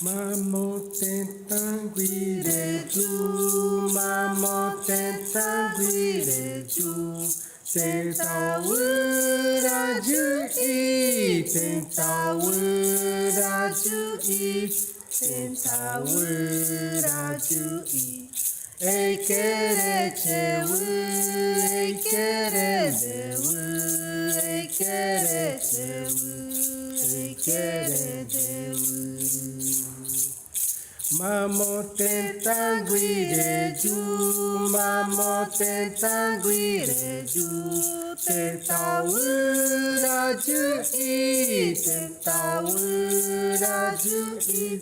Mamo tentanguire giù, mamo tentanguire giù, tentawura ju I, tentawura ju I, tentawura ju I. Ei quere chewu, ei quere dewu, ei quere chewu, ei quere dewu. Mamo tentanguire giù, mamo tentanguire giù, tentawura ju I, tentawura ju I,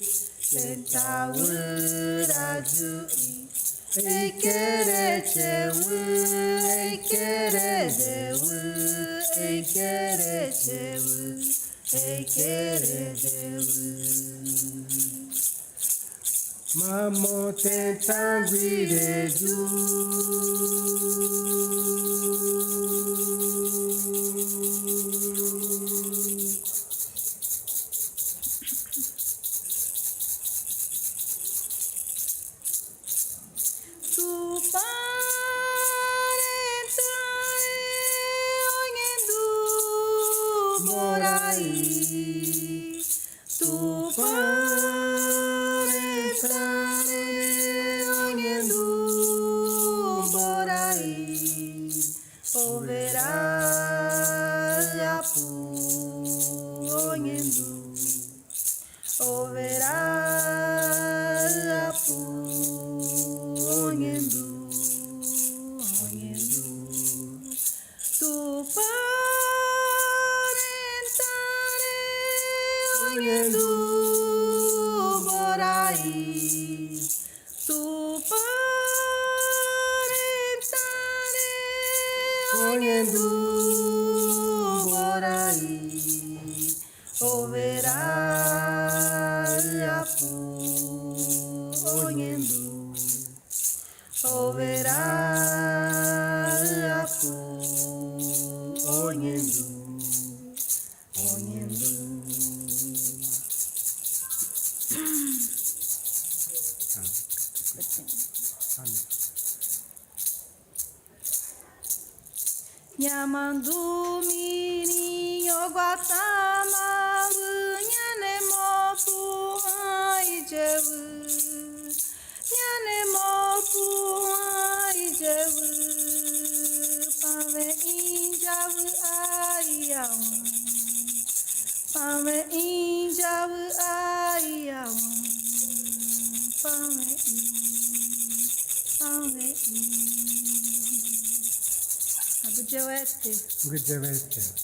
tentawura ju I. Ei quere chewu, ei quere dewu, ei quere chewu, ei quere dewu. Mamo tentanguire giù. Nyamandu mirinho guatama nyane mopu aijewu nyane mopu aijewu pame injawu ayawu pame injawu ayawu pame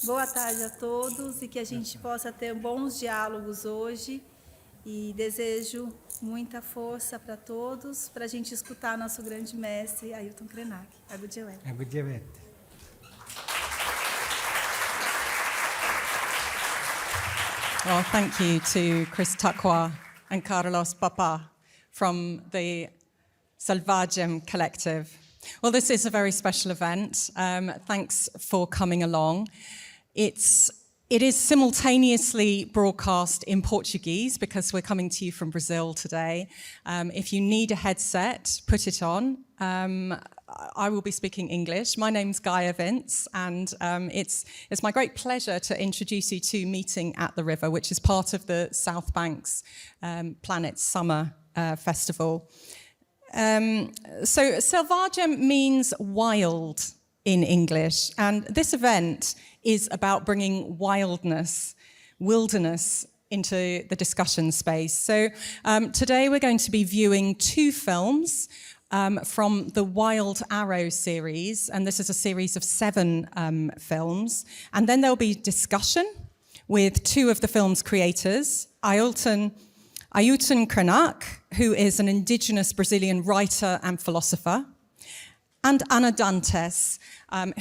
Boa tarde a todos e que a gente possa ter bons diálogos hoje e desejo muita força para todos para a gente escutar nosso grande mestre Ailton Krenak. Well, thank you to Chris Takwa and Carlos Papa from the Salvagem Collective. Well, this is a very special event. Thanks for coming along. It is simultaneously broadcast in Portuguese because we're coming to you from Brazil today. If you need a headset, put it on. I will be speaking English. My name's Gaia Vince, and it's my great pleasure to introduce you to Meeting at the River, which is part of the South Banks Planet Summer Festival. So Selvagem means wild in English, and this event is about bringing wildness, wilderness into the discussion space. So today we're going to be viewing two films from the Wild Arrow series, and this is a series of 7 films. And then there'll be discussion with 2 of the film's creators, Ailton Krenak, who is an indigenous Brazilian writer and philosopher, and Ana Dantes,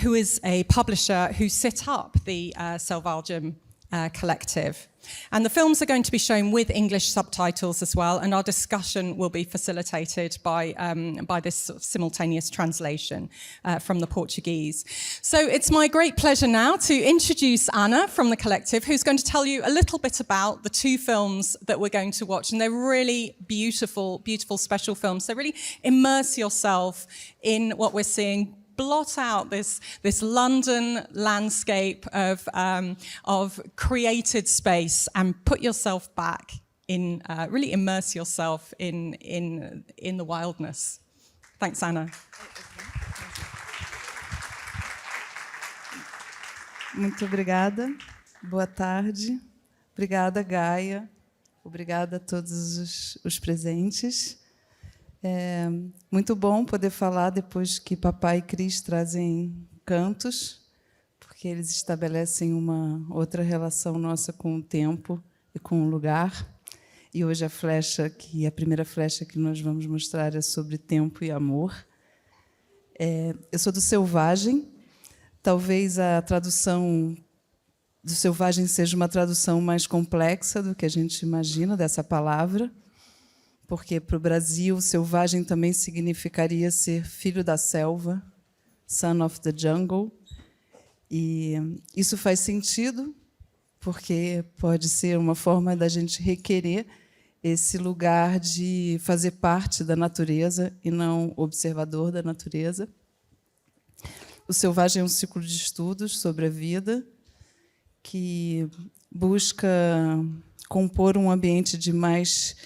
who is a publisher who set up the Selvagem Collective. And the films are going to be shown with English subtitles as well, and our discussion will be facilitated by this sort of simultaneous translation from the Portuguese. So it's my great pleasure now to introduce Anna from the Collective, who's going to tell you a little bit about the two films that we're going to watch. And they're really beautiful, beautiful special films. So really immerse yourself in what we're seeing. Blot out this London landscape of created space and put yourself back in, really immerse yourself in the wildness. Thanks, Anna. Muito obrigada. Boa tarde. Obrigada, Gaia. Obrigada a todos os presentes. É muito bom poder falar depois que Papai e Cris trazem cantos, porque eles estabelecem uma outra relação nossa com o tempo e com o lugar. E hoje a primeira flecha que nós vamos mostrar é sobre tempo e amor. Eu sou do Selvagem. Talvez a tradução do Selvagem seja uma tradução mais complexa do que a gente imagina dessa palavra, porque para o Brasil, selvagem também significaria ser filho da selva, son of the jungle. E isso faz sentido, porque pode ser uma forma da gente requerer esse lugar de fazer parte da natureza e não observador da natureza. O Selvagem é um ciclo de estudos sobre a vida que busca compor um ambiente de mais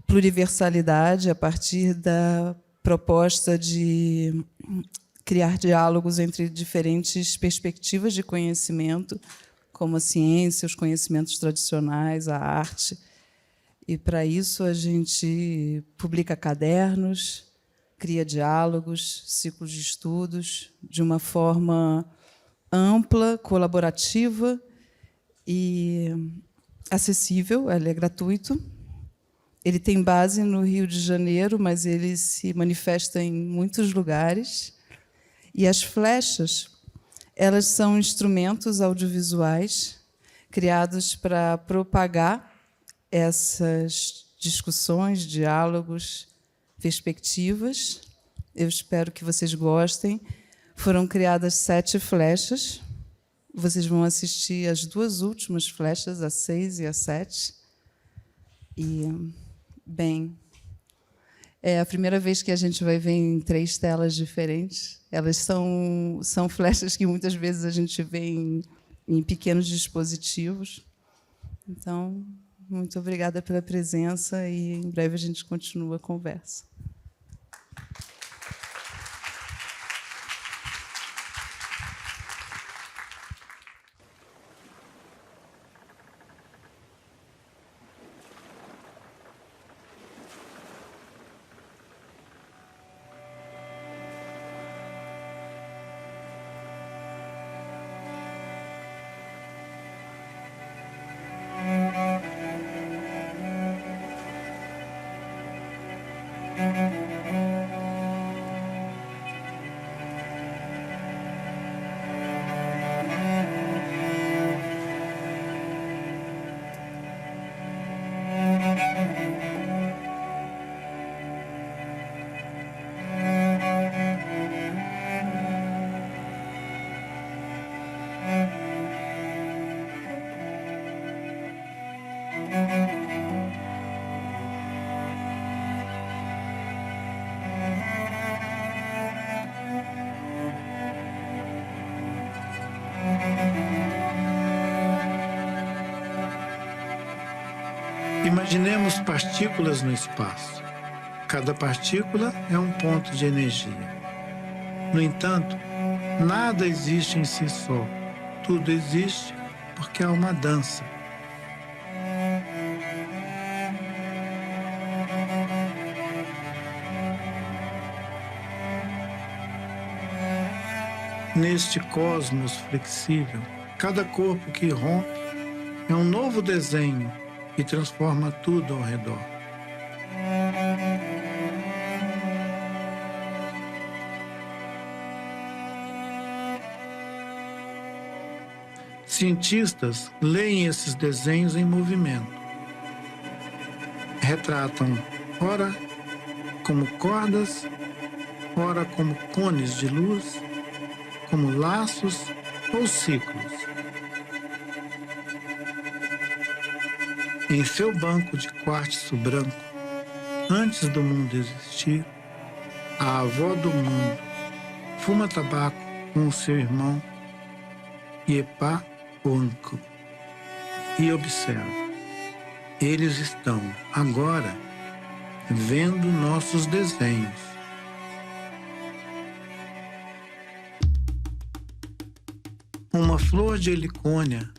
pluriversalidade a partir da proposta de criar diálogos entre diferentes perspectivas de conhecimento, como a ciência, os conhecimentos tradicionais, a arte. E, para isso, a gente publica cadernos, cria diálogos, ciclos de estudos, de uma forma ampla, colaborativa e acessível. Ele é gratuito. Ele tem base no Rio de Janeiro, mas ele se manifesta em muitos lugares. E as flechas, elas são instrumentos audiovisuais criados para propagar essas discussões, diálogos, perspectivas. Eu espero que vocês gostem. Foram criadas 7 flechas. Vocês vão assistir as 2 últimas flechas, a 6 e a 7. E, bem, é a primeira vez que a gente vai ver em 3 telas diferentes. Elas são flechas que muitas vezes a gente vê em pequenos dispositivos. Então, muito obrigada pela presença e em breve a gente continua a conversa. Imaginemos partículas no espaço. Cada partícula é um ponto de energia. No entanto, nada existe em si só. Tudo existe porque há uma dança. Neste cosmos flexível, cada corpo que rompe é um novo desenho e transforma tudo ao redor. Cientistas leem esses desenhos em movimento. Retratam, ora como cordas, ora como cones de luz, como laços ou ciclos. Em seu banco de quartzo branco, antes do mundo existir, a avó do mundo fuma tabaco com o seu irmão Iepa Onco e observa. Eles estão agora vendo nossos desenhos. Uma flor de helicônia,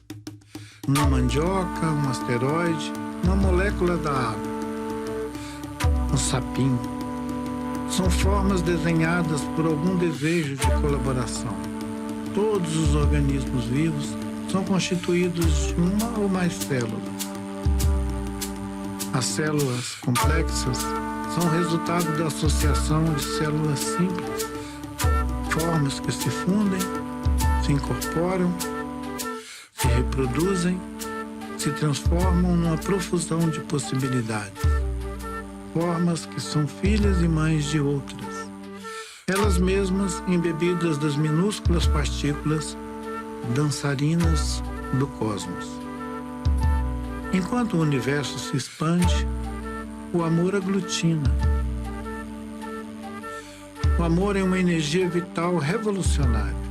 uma mandioca, um asteroide, uma molécula da água, um sapinho. São formas desenhadas por algum desejo de colaboração. Todos os organismos vivos são constituídos de uma ou mais células. As células complexas são resultado da associação de células simples, formas que se fundem, se incorporam, se reproduzem, se transformam numa profusão de possibilidades. Formas que são filhas e mães de outras. Elas mesmas embebidas das minúsculas partículas dançarinas do cosmos. Enquanto o universo se expande, o amor aglutina. O amor é uma energia vital revolucionária.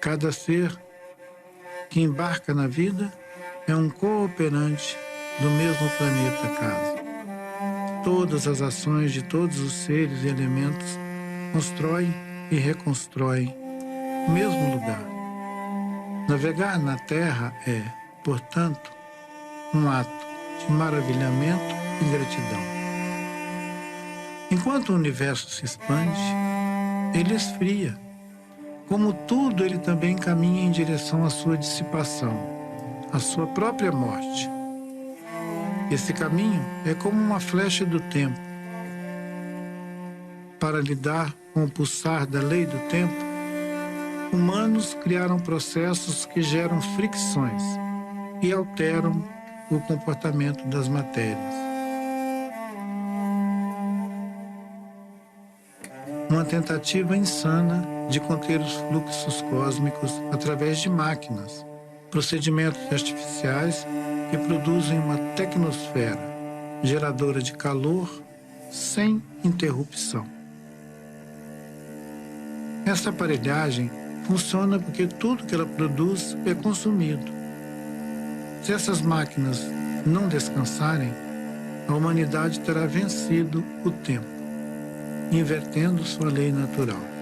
Cada ser que embarca na vida é um cooperante do mesmo planeta casa. Todas as ações de todos os seres e elementos constroem e reconstroem o mesmo lugar. Navegar na Terra é, portanto, um ato de maravilhamento e gratidão. Enquanto o universo se expande, ele esfria. Como tudo, ele também caminha em direção à sua dissipação, à sua própria morte. Esse caminho é como uma flecha do tempo. Para lidar com o pulsar da lei do tempo, humanos criaram processos que geram fricções e alteram o comportamento das matérias. Uma tentativa insana de conter os fluxos cósmicos através de máquinas, procedimentos artificiais que produzem uma tecnosfera geradora de calor sem interrupção. Essa aparelhagem funciona porque tudo que ela produz é consumido. Se essas máquinas não descansarem, a humanidade terá vencido o tempo, invertendo sua lei natural.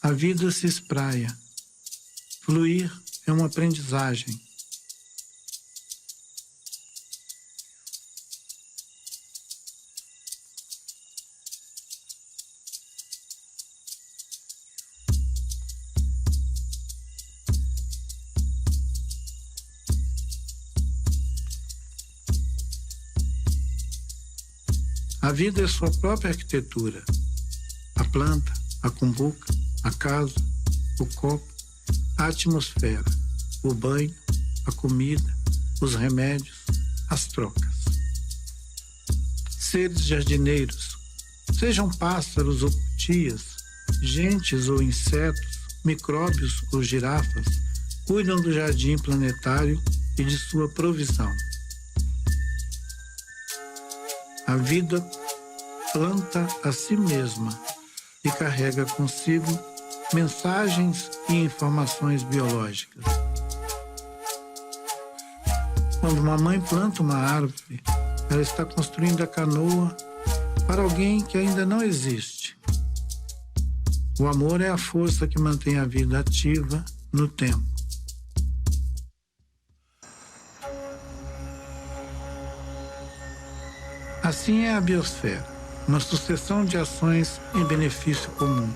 A vida se espraia. Fluir é uma aprendizagem. A vida é sua própria arquitetura. A planta, a cumbuca, a casa, o copo, a atmosfera, o banho, a comida, os remédios, as trocas. Seres jardineiros, sejam pássaros ou cutias, gentes ou insetos, micróbios ou girafas, cuidam do jardim planetário e de sua provisão. A vida planta a si mesma e carrega consigo mensagens e informações biológicas. Quando uma mãe planta uma árvore, ela está construindo a canoa para alguém que ainda não existe. O amor é a força que mantém a vida ativa no tempo. Assim é a biosfera, uma sucessão de ações em benefício comum.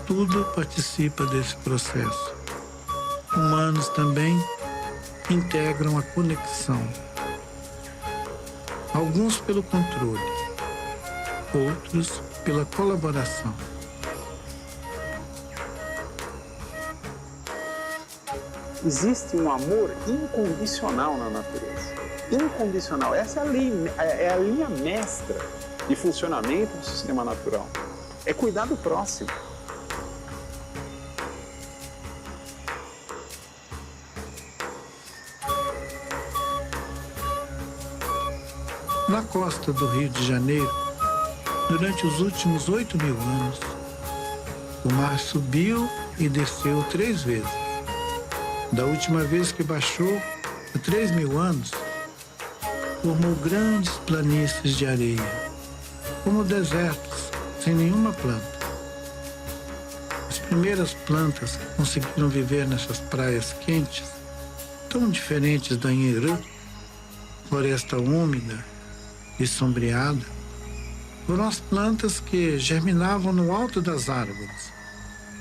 Tudo participa desse processo. Humanos também integram a conexão. Alguns pelo controle, outros pela colaboração. Existe um amor incondicional na natureza. Incondicional. Essa é a linha mestra de funcionamento do sistema natural. É cuidar do próximo. Na costa do Rio de Janeiro, durante os últimos 8.000 anos, o mar subiu e desceu 3 vezes. Da última vez que baixou, há 3.000 anos, formou grandes planícies de areia, como desertos, sem nenhuma planta. As primeiras plantas que conseguiram viver nessas praias quentes, tão diferentes da Anheru, floresta úmida e sombreada, foram as plantas que germinavam no alto das árvores,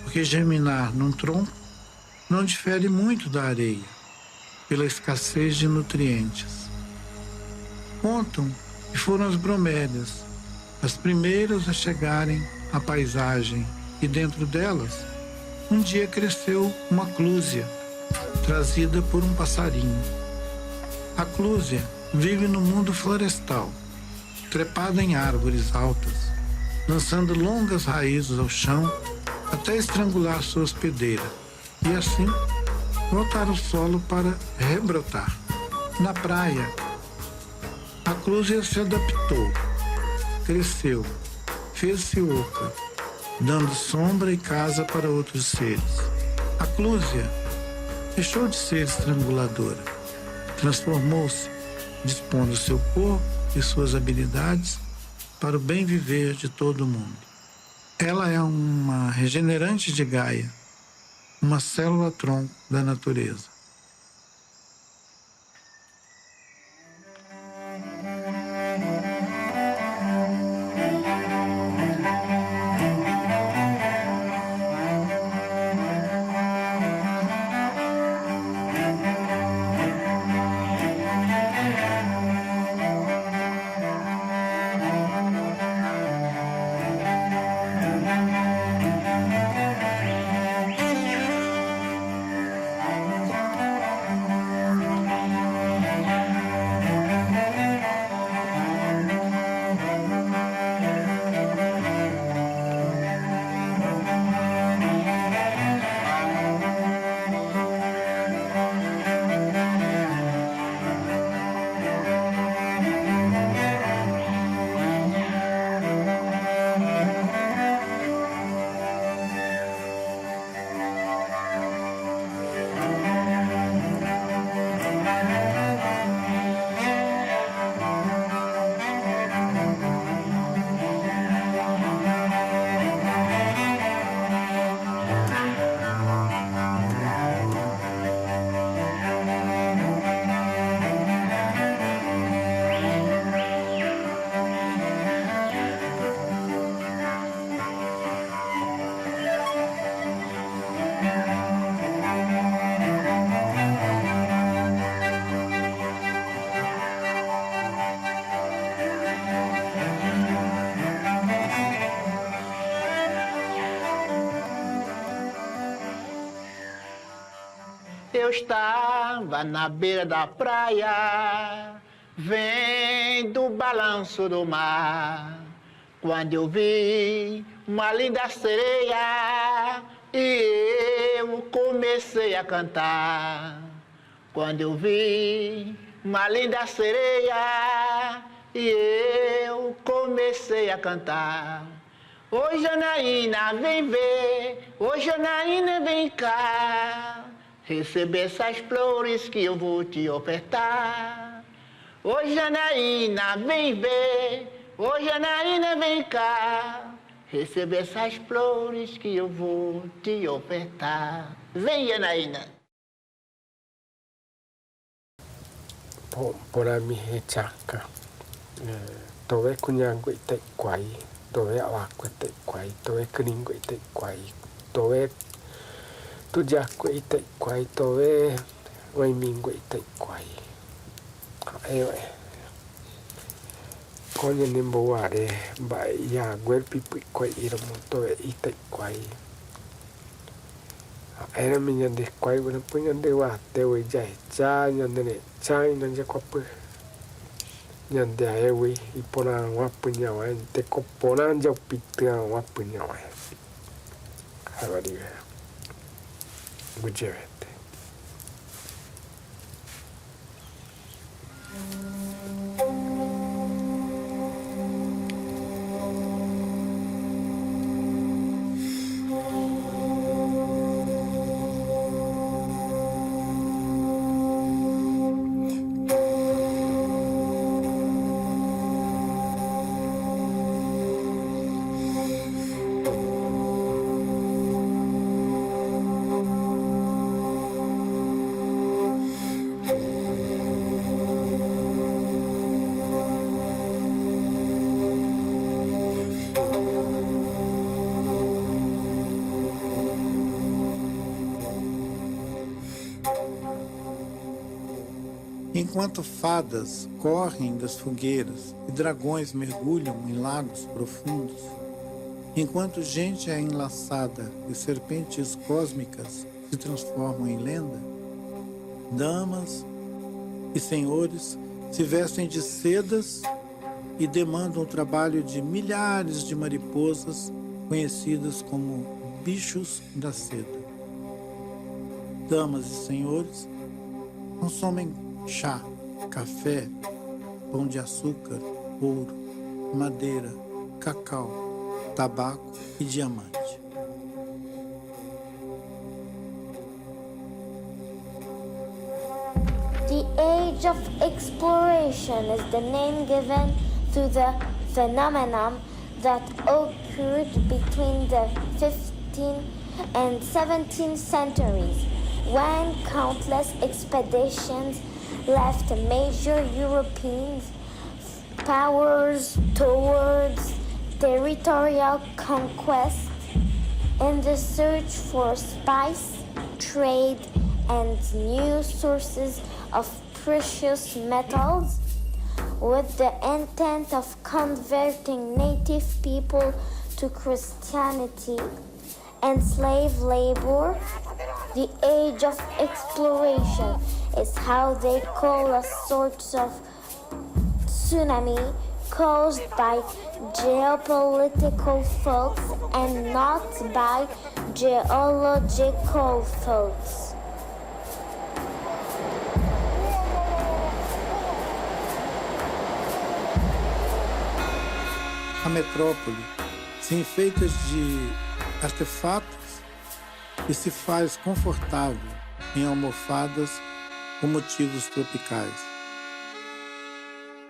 porque germinar num tronco não difere muito da areia, pela escassez de nutrientes. Contam que foram as bromélias, as primeiras a chegarem à paisagem, e dentro delas, um dia cresceu uma clúzia, trazida por um passarinho. A clúzia vive no mundo florestal, trepada em árvores altas, lançando longas raízes ao chão até estrangular sua hospedeira e assim voltar ao solo para rebrotar. Na praia, a clúzia se adaptou, cresceu, fez-se oca, dando sombra e casa para outros seres. A clúzia deixou de ser estranguladora, transformou-se, dispondo seu corpo e suas habilidades para o bem viver de todo mundo. Ela é uma regenerante de Gaia, uma célula-tronco da natureza. Eu estava na beira da praia, vendo o balanço do mar, quando eu vi uma linda sereia e eu comecei a cantar. Quando eu vi uma linda sereia e eu comecei a cantar. Ô Janaína, vem ver, ô Janaína, vem cá. receber essas flores que eu vou te ofertar. Ô Janaína, vem ver, ô Janaína, vem cá, receber essas flores que eu vou te ofertar. Vem, Janaína. Pora mi he chaka. Towe kunyango ite kwai. Towe awako ite kwai. Towe kringo ite kwai. Towe tujako ite kwai. Towe waimingo ite kwai. Ewe. Konye nimbo ware ba ya guerpi kwai iramo towe ite kwai. Era minha de quai, quando punha de lá, teu e já já, nhande já e não já copo, nhande a eu e por a uma punha lá, te copona já o pita uma punha lá. Agora diga, gujete. Enquanto fadas correm das fogueiras e dragões mergulham em lagos profundos, enquanto gente é enlaçada e serpentes cósmicas se transformam em lenda, damas e senhores se vestem de sedas e demandam o trabalho de milhares de mariposas conhecidas como bichos da seda. Damas e senhores consomem chá, café, pão de açúcar, ouro, madeira, cacau, tabaco e diamante. The Age of Exploration is the name given to the phenomenon that occurred between the 15th and 17th centuries, when countless expeditions left major European powers towards territorial conquest in the search for spice, trade, and new sources of precious metals, with the intent of converting native people to Christianity and slave labor. The Age of Exploration is how they call a sort of tsunami caused by geopolitical faults and not by geological faults. A metrópole se enfeita de artefatos e se faz confortável em almofadas com motivos tropicais.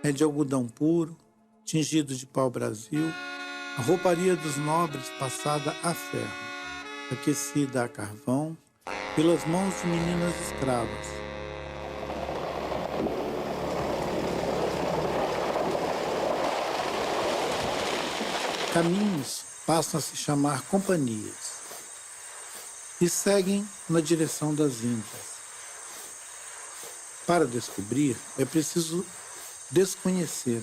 É de algodão puro, tingido de pau-brasil, a rouparia dos nobres passada a ferro, aquecida a carvão, pelas mãos de meninas escravas. Caminhos passam a se chamar companhias e seguem na direção das Índias. Para descobrir, é preciso desconhecer.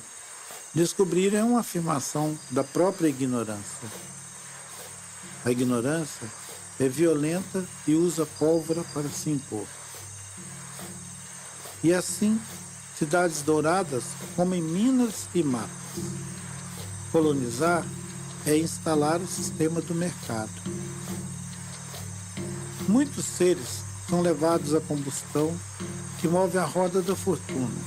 Descobrir é uma afirmação da própria ignorância. A ignorância é violenta e usa pólvora para se impor. E assim, cidades douradas comem minas e matas. Colonizar é instalar o sistema do mercado. Muitos seres são levados à combustão que move a roda da fortuna,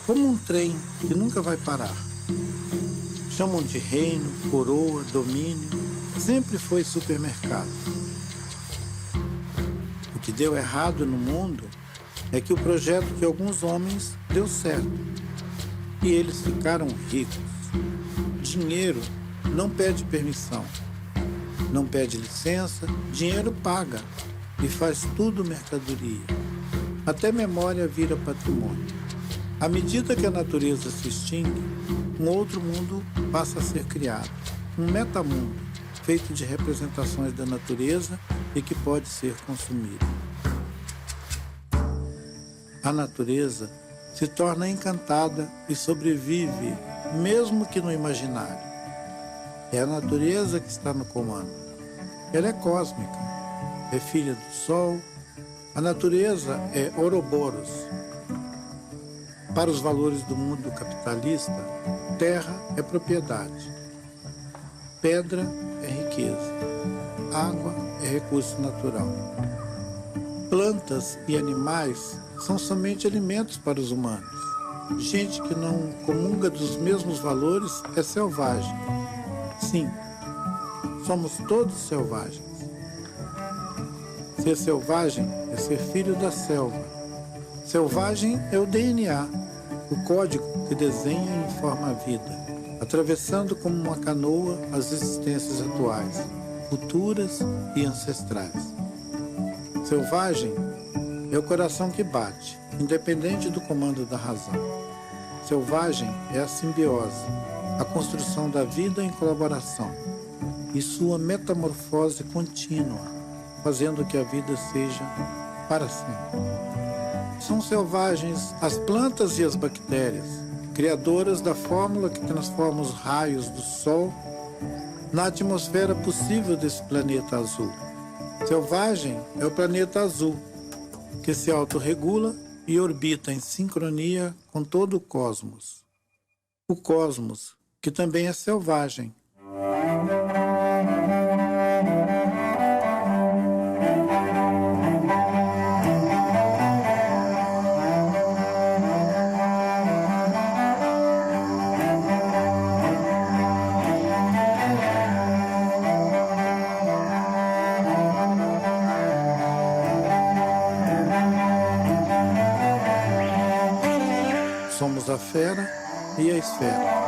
como um trem que nunca vai parar. Chamam de reino, coroa, domínio, sempre foi supermercado. O que deu errado no mundo é que o projeto de alguns homens deu certo e eles ficaram ricos. Dinheiro não pede permissão, não pede licença, dinheiro paga e faz tudo mercadoria. Até memória vira patrimônio. À medida que a natureza se extingue, um outro mundo passa a ser criado, um metamundo feito de representações da natureza e que pode ser consumido. A natureza se torna encantada e sobrevive, mesmo que no imaginário. É a natureza que está no comando. Ela é cósmica, é filha do Sol. A natureza é Ouroboros. Para os valores do mundo capitalista, terra é propriedade, pedra é riqueza, água é recurso natural. Plantas e animais são somente alimentos para os humanos. Gente que não comunga dos mesmos valores é selvagem. Sim, somos todos selvagens. Ser selvagem é ser filho da selva. Selvagem é o DNA, o código que desenha e informa a vida, atravessando como uma canoa as existências atuais, futuras e ancestrais. Selvagem é o coração que bate, independente do comando da razão. Selvagem é a simbiose, a construção da vida em colaboração e sua metamorfose contínua, fazendo que a vida seja para sempre. São selvagens as plantas e as bactérias, criadoras da fórmula que transforma os raios do Sol na atmosfera possível desse planeta azul. Selvagem é o planeta azul, que se autorregula e orbita em sincronia com todo o cosmos. O cosmos, que também é selvagem. Somos a fera e a esfera.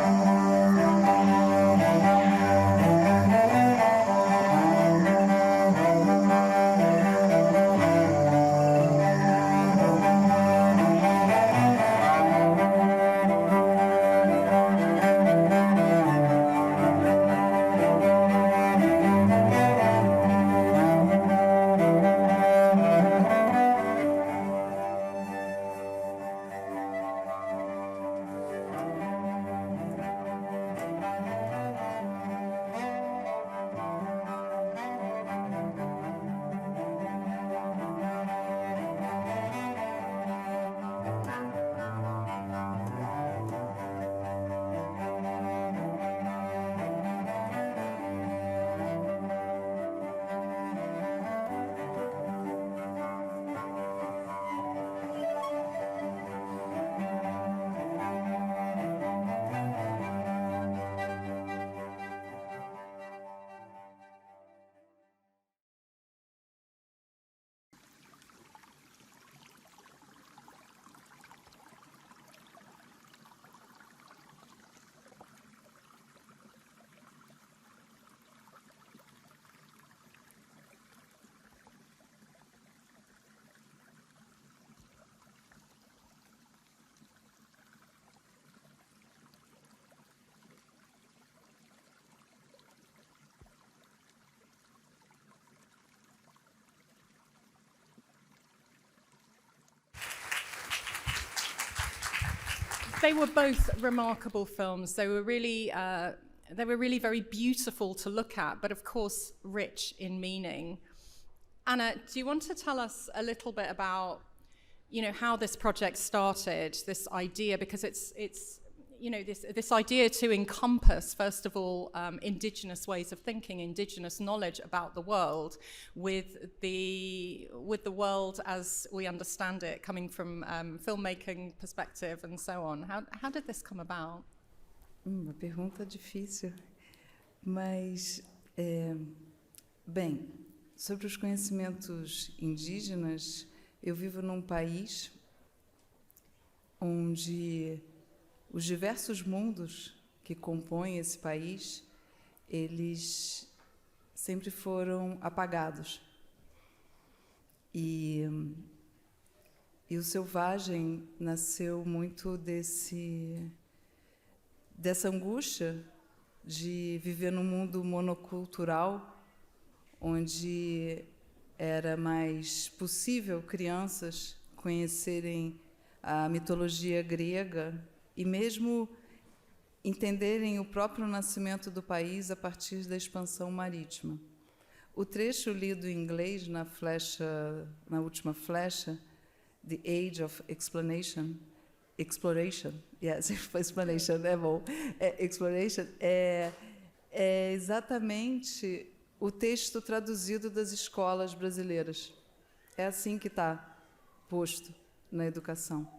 They were both remarkable films. They were really very beautiful to look at, but of course rich in meaning. Anna, do you want to tell us a little bit about, how this project started, this idea, because it's this idea to encompass, first of all, indigenous ways of thinking, indigenous knowledge about the world, with the world as we understand it, coming from filmmaking perspective and so on. How did this come about? Uma pergunta difícil, mas, bem, sobre os conhecimentos indígenas, eu vivo num país onde os diversos mundos que compõem esse país, eles sempre foram apagados. E o selvagem nasceu muito dessa angústia de viver num mundo monocultural, onde era mais possível crianças conhecerem a mitologia grega e mesmo entenderem o próprio nascimento do país a partir da expansão marítima. O trecho lido em inglês na última flecha, The Age of Exploration, yes, explanation é bom. Exploration é exatamente o texto traduzido das escolas brasileiras. É assim que está posto na educação.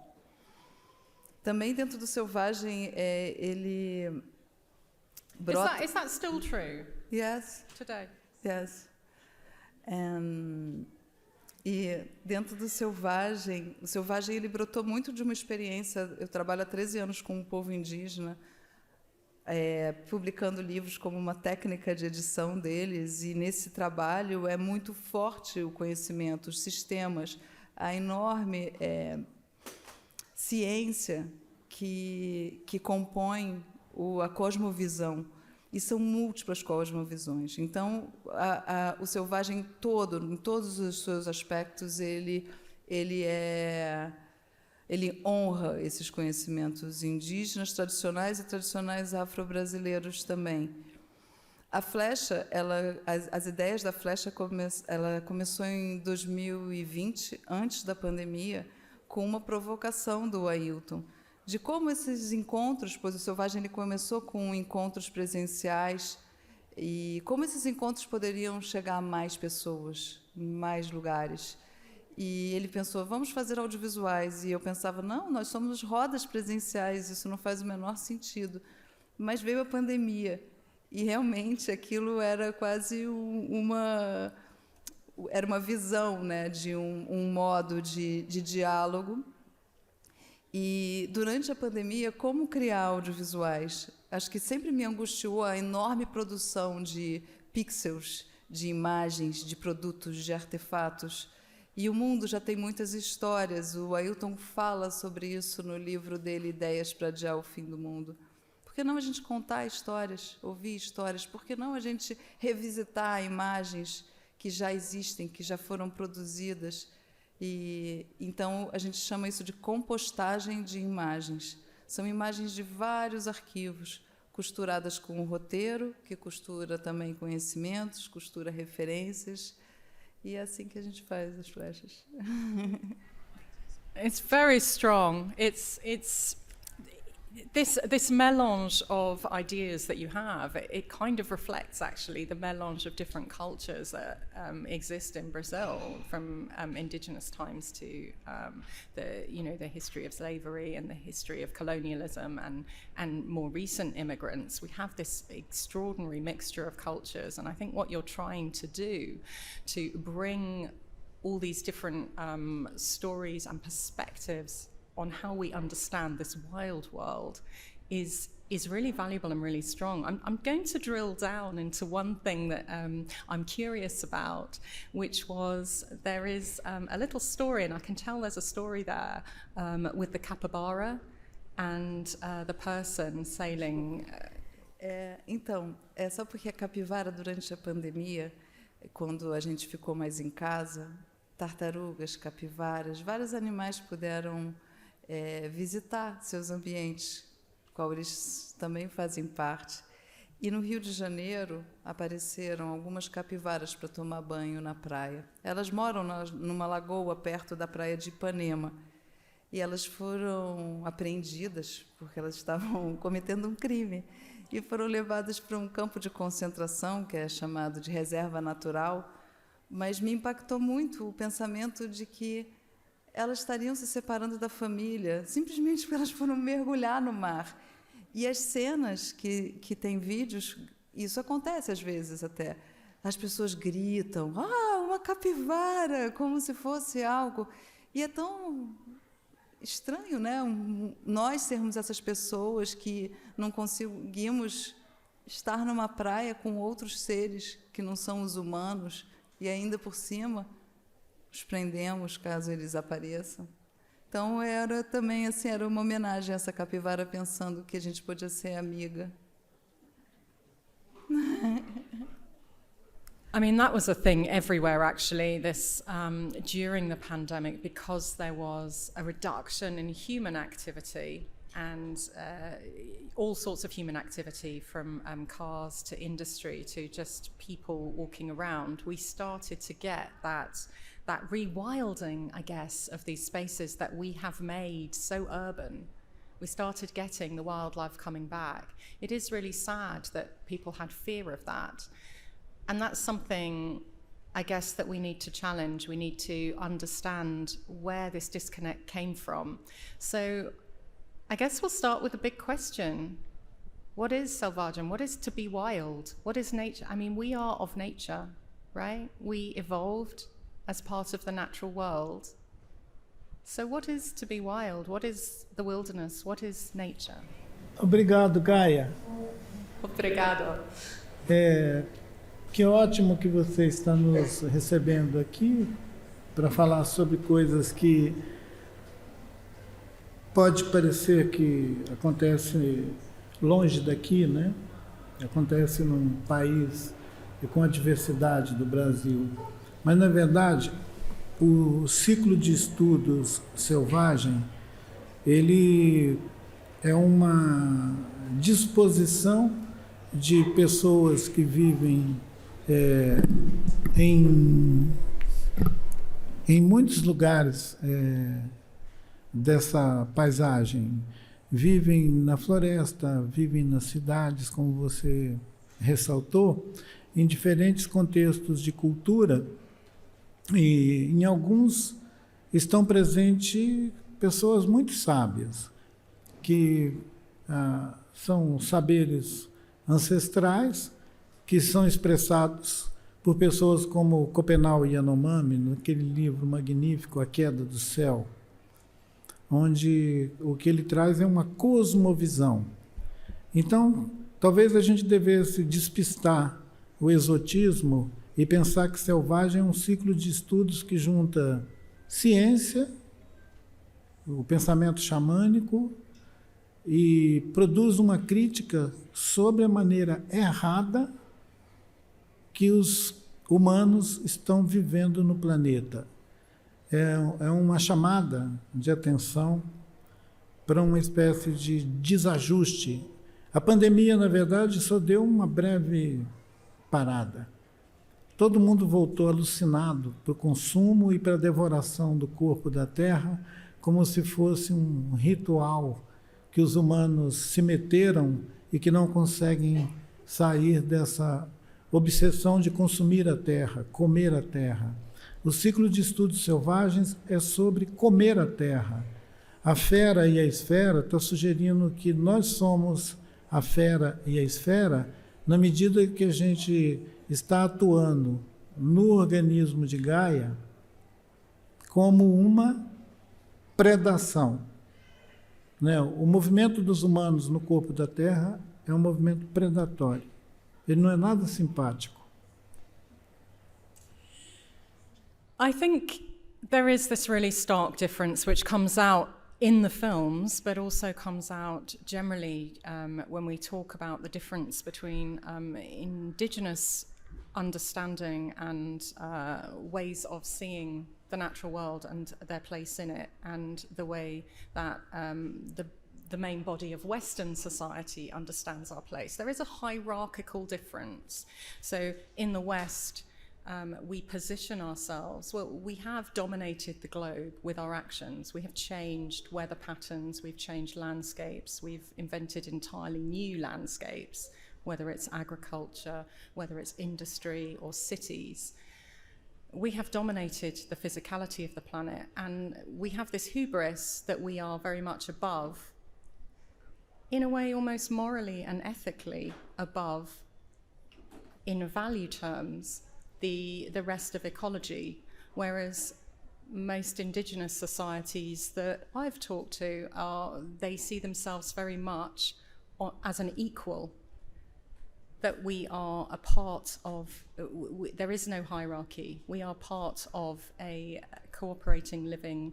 Também dentro do selvagem, ele brota... Is that still true? Yes. Today? Yes. E dentro do selvagem, o selvagem ele brotou muito de uma experiência. Eu trabalho há 13 anos com o povo indígena, publicando livros como uma técnica de edição deles, e nesse trabalho é muito forte o conhecimento, os sistemas, a enorme ciência que compõe a cosmovisão. E são múltiplas cosmovisões. Então, o selvagem todo, em todos os seus aspectos, ele honra esses conhecimentos indígenas, tradicionais e tradicionais afro-brasileiros também. A flecha, as ideias da flecha, ela começou em 2020, antes da pandemia, com uma provocação do Ailton, de como esses encontros, pois o selvagem ele começou com encontros presenciais, e como esses encontros poderiam chegar a mais pessoas, em mais lugares. E ele pensou, vamos fazer audiovisuais. E eu pensava, não, nós somos rodas presenciais, isso não faz o menor sentido. Mas veio a pandemia, e realmente aquilo era quase uma visão, né, de um modo de diálogo. E, durante a pandemia, como criar audiovisuais? Acho que sempre me angustiou a enorme produção de pixels, de imagens, de produtos, de artefatos. E o mundo já tem muitas histórias. O Ailton fala sobre isso no livro dele, Ideias para Adiar o Fim do Mundo. Por que não a gente contar histórias, ouvir histórias? Por que não a gente revisitar imagens que já existem, que já foram produzidas? E então a gente chama isso de compostagem de imagens. São imagens de vários arquivos, costuradas com um roteiro, que costura também conhecimentos, costura referências, e é assim que a gente faz as flechas. It's very strong. It's this melange of ideas that you have. It kind of reflects actually the melange of different cultures that exist in Brazil, from indigenous times to the history of slavery and the history of colonialism and more recent immigrants. We have this extraordinary mixture of cultures, and I think what you're trying to do to bring all these different stories and perspectives on how we understand this wild world is really valuable and really strong. I'm going to drill down into one thing that I'm curious about, which was there is a little story, and I can tell there's a story there with the capybara and the person sailing. Então, só porque a capivara, durante a pandemia, quando a gente ficou mais em casa, tartarugas, capivaras, vários animais puderam visitar seus ambientes, qual eles também fazem parte. E no Rio de Janeiro apareceram algumas capivaras para tomar banho na praia. Elas moram numa lagoa perto da praia de Ipanema. E elas foram apreendidas porque elas estavam cometendo um crime e foram levadas para um campo de concentração, que é chamado de reserva natural. Mas me impactou muito o pensamento de que elas estariam se separando da família simplesmente porque elas foram mergulhar no mar. E as cenas que tem vídeos, isso acontece às vezes até, as pessoas gritam, uma capivara, como se fosse algo. E é tão estranho, né? Nós sermos essas pessoas que não conseguimos estar numa praia com outros seres que não são os humanos e ainda por cima os prendemos caso eles apareçam. Então era também assim, era uma homenagem a essa capivara, pensando que a gente podia ser amiga. I mean, that was a thing everywhere, actually, this during the pandemic, because there was a reduction in human activity and all sorts of human activity, from cars to industry to just people walking around. We started to get that rewilding, I guess, of these spaces that we have made so urban. We started getting the wildlife coming back. It is really sad that people had fear of that. And that's something, I guess, that we need to challenge. We need to understand where this disconnect came from. So I guess we'll start with a big question. What is selvagem? What is to be wild? What is nature? I mean, we are of nature, right? We evolved as part of the natural world. So what is to be wild? What is the wilderness? What is nature? Obrigado, Gaia. Obrigado. Que ótimo que você está nos recebendo aqui para falar sobre coisas que pode parecer que acontece longe daqui, né? Acontece num país com a diversidade do Brasil. Mas, na verdade, o ciclo de estudos selvagem, ele é uma disposição de pessoas que vivem em muitos lugares dessa paisagem. Vivem na floresta, vivem nas cidades, como você ressaltou, em diferentes contextos de cultura, e em alguns estão presentes pessoas muito sábias, que são saberes ancestrais, que são expressados por pessoas como Copenau Yanomami, naquele livro magnífico, A Queda do Céu, onde o que ele traz é uma cosmovisão. Então, talvez a gente devesse despistar o exotismo e pensar que selvagem é um ciclo de estudos que junta ciência, o pensamento xamânico, e produz uma crítica sobre a maneira errada que os humanos estão vivendo no planeta. É uma chamada de atenção para uma espécie de desajuste. A pandemia, na verdade, só deu uma breve parada. Todo mundo voltou alucinado para o consumo e para a devoração do corpo da terra, como se fosse um ritual que os humanos se meteram e que não conseguem sair dessa obsessão de consumir a terra, comer a terra. O ciclo de estudos selvagens é sobre comer a terra. A fera e a esfera está sugerindo que nós somos a fera e a esfera na medida que a gente está atuando no organismo de Gaia como uma predação. Né? O movimento dos humanos no corpo da Terra é um movimento predatório. Ele não é nada simpático. I think there is this really stark difference which comes out in the films, but also comes out generally when we talk about the difference between indigenous understanding and ways of seeing the natural world and their place in it, and the way that the main body of Western society understands our place. There is a hierarchical difference. So in the West, we position ourselves, well, we have dominated the globe with our actions. We have changed weather patterns, we've changed landscapes, we've invented entirely new landscapes, whether it's agriculture, whether it's industry or cities. We have dominated the physicality of the planet, and we have this hubris that we are very much above, in a way almost morally and ethically above in value terms, the rest of ecology, whereas most indigenous societies that I've talked to, they see themselves very much as an equal, that we are a part of, there is no hierarchy, we are part of a cooperating living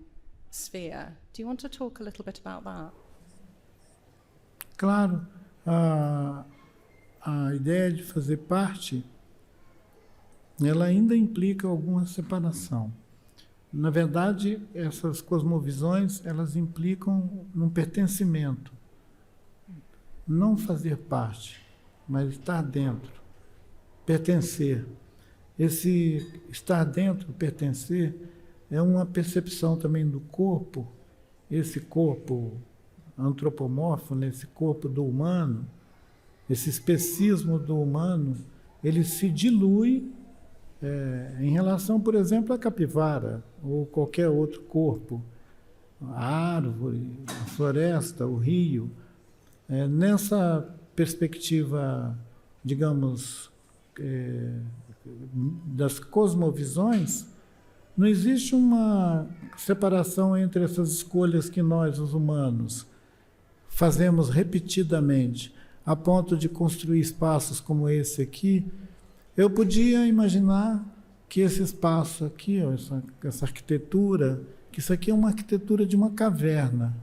sphere. Do you want to talk a little bit about that? Claro, a ideia de fazer parte, ela ainda implica alguma separação. Na verdade, essas cosmovisões, elas implicam num pertencimento. Não fazer parte, mas estar dentro, pertencer. Esse estar dentro, pertencer, é uma percepção também do corpo, esse corpo antropomorfo, esse corpo do humano, esse especismo do humano, ele se dilui em relação, por exemplo, à capivara ou qualquer outro corpo, a árvore, a floresta, o rio. Nessa perspectiva, digamos, das cosmovisões, não existe uma separação entre essas escolhas que nós, os humanos, fazemos repetidamente, a ponto de construir espaços como esse aqui. Eu podia imaginar que esse espaço aqui, essa arquitetura, que isso aqui é uma arquitetura de uma caverna.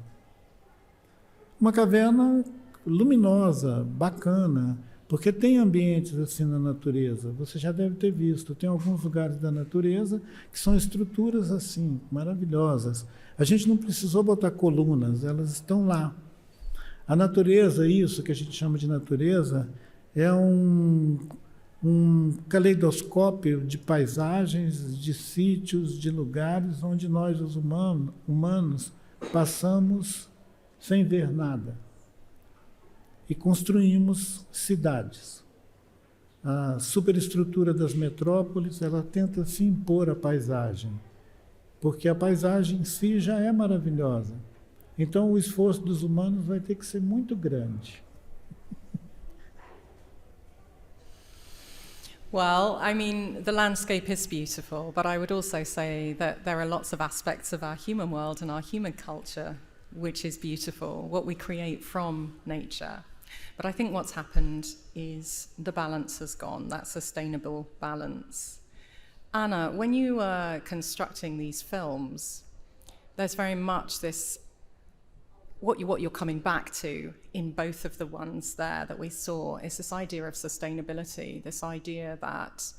Uma caverna luminosa, bacana, porque tem ambientes assim na natureza. Você já deve ter visto, tem alguns lugares da natureza que são estruturas assim, maravilhosas. A gente não precisou botar colunas, elas estão lá. A natureza, isso que a gente chama de natureza, é um caleidoscópio de paisagens, de sítios, de lugares onde nós, os humanos, passamos sem ver nada. E construímos cidades. A superestrutura das metrópoles, ela tenta se impor à paisagem, porque a paisagem em si já é maravilhosa. Então, o esforço dos humanos vai ter que ser muito grande. Well, I mean, the landscape is beautiful, but I would also say that there are lots of aspects of our human world and our human culture which is beautiful, what we create from nature. But I think what's happened is the balance has gone, that sustainable balance. Anna, when you were constructing these films, there's very much this, what you're coming back to in both of the ones there that we saw is this idea of sustainability, this idea that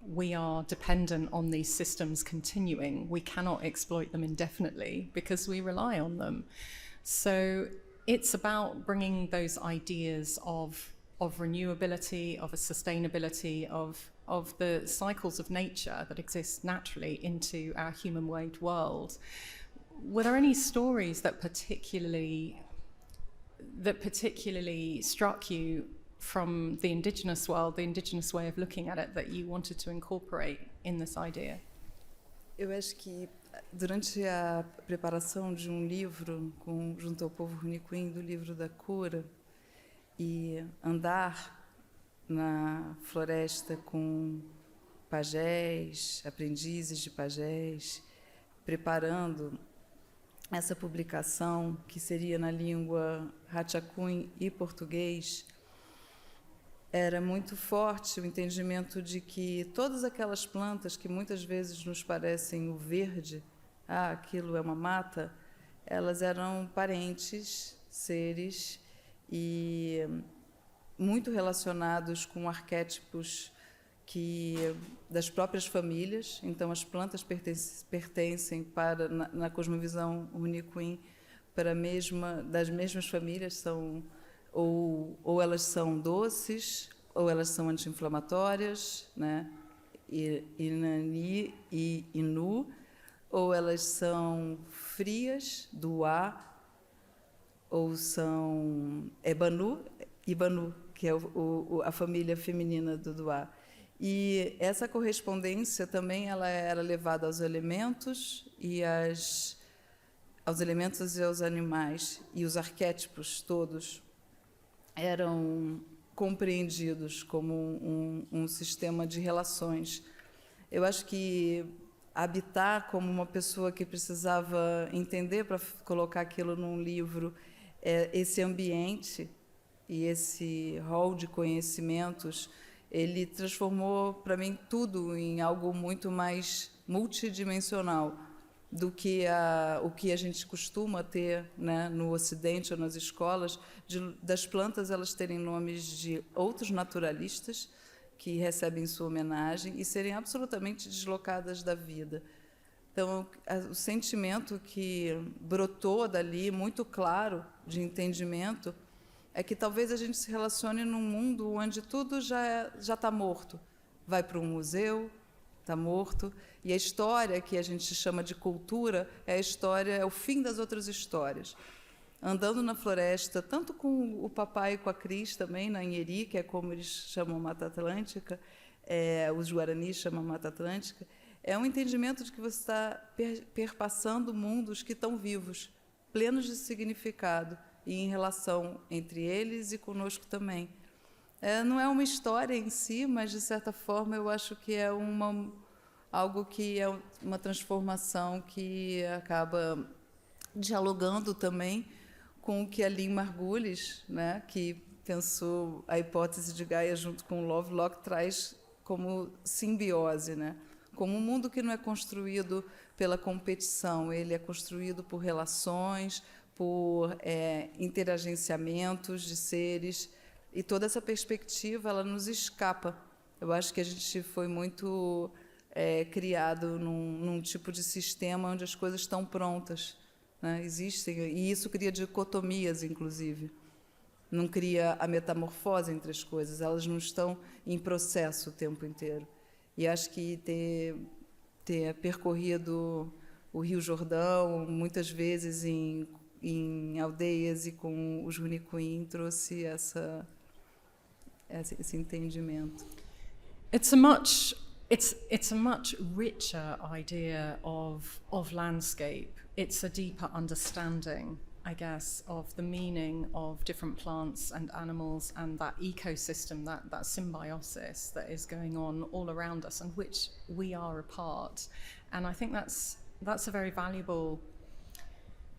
we are dependent on these systems continuing. We cannot exploit them indefinitely because we rely on them. So it's about bringing those ideas of renewability, of a sustainability, of the cycles of nature that exist naturally into our human-made world. Were there any stories that particularly struck you from the indigenous world, the indigenous way of looking at it, that you wanted to incorporate in this idea? Eu acho que durante a preparação de um livro junto ao povo Runicuim, do livro da cura, e andar na floresta com pajés, aprendizes de pajés, preparando essa publicação, que seria na língua Rachacun e português, era muito forte o entendimento de que todas aquelas plantas que muitas vezes nos parecem o verde, aquilo é uma mata, elas eram parentes, seres, e muito relacionados com arquétipos das próprias famílias. Então, as plantas pertencem na cosmovisão Runicuim das mesmas famílias, ou elas são doces, ou elas são anti-inflamatórias, né? Inani e Inu, ou elas são frias, Duá, ou são Ebanu, que é a família feminina do Duá. E essa correspondência também ela era levada aos elementos e aos elementos e aos animais, e os arquétipos todos eram compreendidos como um sistema de relações. Eu acho que habitar como uma pessoa que precisava entender para colocar aquilo num livro, esse ambiente e esse hall de conhecimentos, ele transformou para mim tudo em algo muito mais multidimensional do que o que a gente costuma ter, né, no Ocidente ou nas escolas, das plantas elas terem nomes de outros naturalistas que recebem sua homenagem e serem absolutamente deslocadas da vida. Então, o sentimento que brotou dali, muito claro, de entendimento, é que talvez a gente se relacione num mundo onde tudo já está morto. Vai para um museu, está morto, e a história que a gente chama de cultura é o fim das outras histórias. Andando na floresta, tanto com o papai e com a Cris também, na Inheri, que é como eles chamam Mata Atlântica, os guaranis chamam Mata Atlântica, é um entendimento de que você está perpassando mundos que estão vivos, plenos de significado, e em relação entre eles e conosco também. Não é uma história em si, mas, de certa forma, eu acho que é algo que é uma transformação que acaba dialogando também com o que a Lynn Margulis, né, que pensou a hipótese de Gaia junto com Lovelock, traz como simbiose, né? Como um mundo que não é construído pela competição, ele é construído por relações, por interagenciamentos de seres, e toda essa perspectiva ela nos escapa. Eu acho que a gente foi muito criado num tipo de sistema onde as coisas estão prontas, né? Existem, e isso cria dicotomias, inclusive. Não cria a metamorfose entre as coisas, elas não estão em processo o tempo inteiro. E acho que ter percorrido o Rio Jordão, muitas vezes em aldeias e com os Runicuim, trouxe esse entendimento. It's a much richer idea of landscape. It's a deeper understanding, I guess, of the meaning of different plants and animals and that ecosystem, that symbiosis that is going on all around us and which we are a part. And I think that's a very valuable.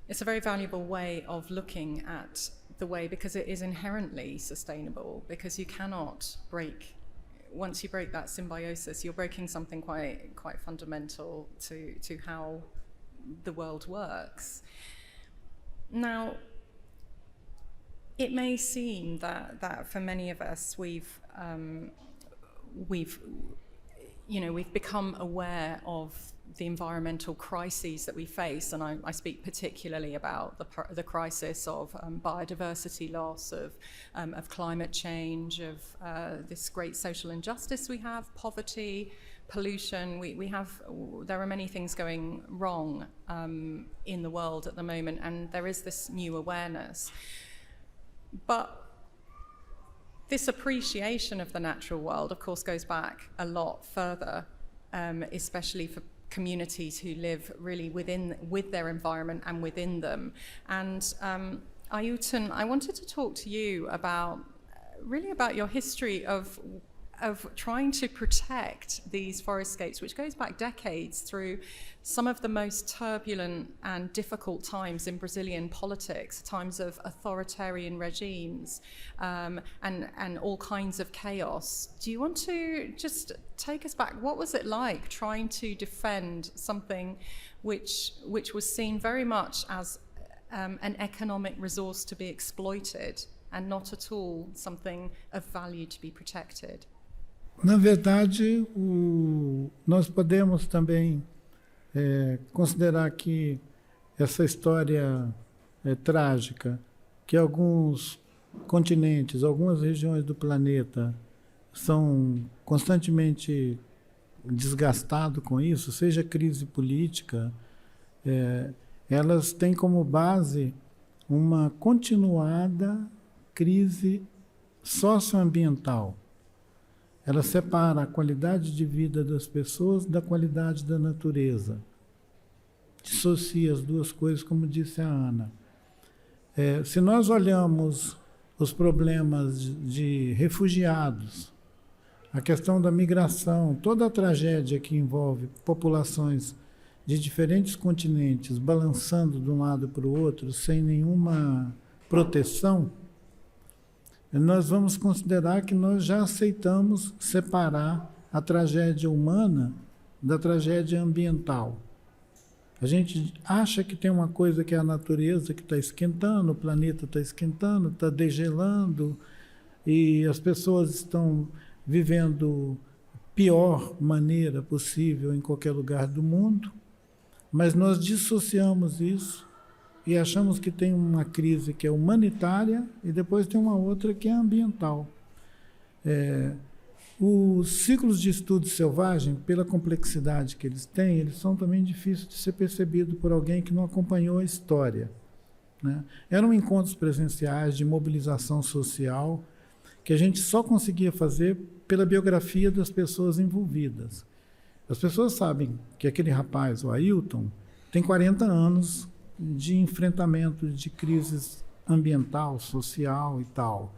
It's a very valuable way of looking at the way, because it is inherently sustainable, because you cannot break. Once you break that symbiosis, you're breaking something quite fundamental to how the world works. Now, it may seem that for many of us we've become aware of the environmental crises that we face, and I speak particularly about the crisis of biodiversity loss, of climate change, of this great social injustice we have, poverty, pollution. There are many things going wrong in the world at the moment, and there is this new awareness. But this appreciation of the natural world, of course, goes back a lot further, especially for communities who live really with their environment and within them. And Ayuten, I wanted to talk to you about your history of trying to protect these forestscapes, which goes back decades through some of the most turbulent and difficult times in Brazilian politics, times of authoritarian regimes, and all kinds of chaos. Do you want to just take us back? What was it like trying to defend something which was seen very much as an economic resource to be exploited and not at all something of value to be protected? Na verdade, nós podemos também considerar que essa história trágica, que alguns continentes, algumas regiões do planeta são constantemente desgastados com isso, seja crise política, elas têm como base uma continuada crise socioambiental. Ela separa a qualidade de vida das pessoas da qualidade da natureza. Dissocia as duas coisas, como disse a Ana. Se nós olhamos os problemas de refugiados, a questão da migração, toda a tragédia que envolve populações de diferentes continentes balançando de um lado para o outro sem nenhuma proteção, nós vamos considerar que nós já aceitamos separar a tragédia humana da tragédia ambiental. A gente acha que tem uma coisa que é a natureza que está esquentando, o planeta está esquentando, está degelando, e as pessoas estão vivendo pior maneira possível em qualquer lugar do mundo, mas nós dissociamos isso e achamos que tem uma crise que é humanitária e depois tem uma outra que é ambiental. Os ciclos de estudo selvagem, pela complexidade que eles têm, eles são também difíceis de ser percebidos por alguém que não acompanhou a história, né? Eram encontros presenciais de mobilização social que a gente só conseguia fazer pela biografia das pessoas envolvidas. As pessoas sabem que aquele rapaz, o Ailton, tem 40 anos de enfrentamento de crises ambiental, social e tal.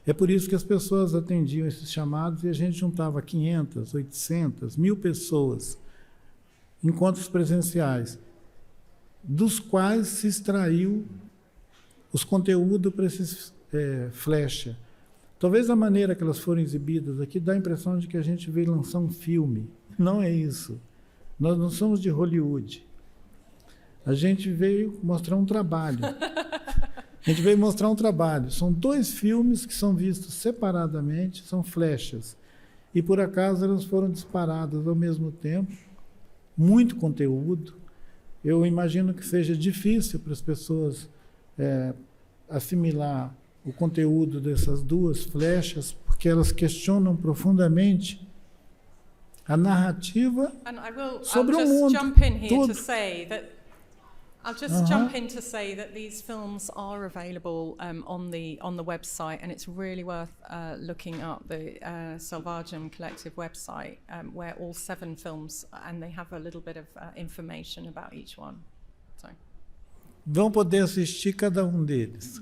É por isso que as pessoas atendiam esses chamados e a gente juntava 500, 800, 1.000 pessoas, encontros presenciais, dos quais se extraiu os conteúdos para esses flecha. Talvez a maneira que elas foram exibidas aqui dá a impressão de que a gente veio lançar um filme. Não é isso. Nós não somos de Hollywood. A gente veio mostrar um trabalho. A gente veio mostrar um trabalho. São 2 filmes que são vistos separadamente, são flechas. E, por acaso, elas foram disparadas ao mesmo tempo. Muito conteúdo. Eu imagino que seja difícil para as pessoas assimilar o conteúdo dessas 2 flechas, porque elas questionam profundamente a narrativa sobre o mundo. I'll just jump in to say that these films are available on the website, and it's really worth looking up the Selvagem Collective website, where all 7 films, and they have a little bit of information about each one. So. Vão poder assistir cada um deles.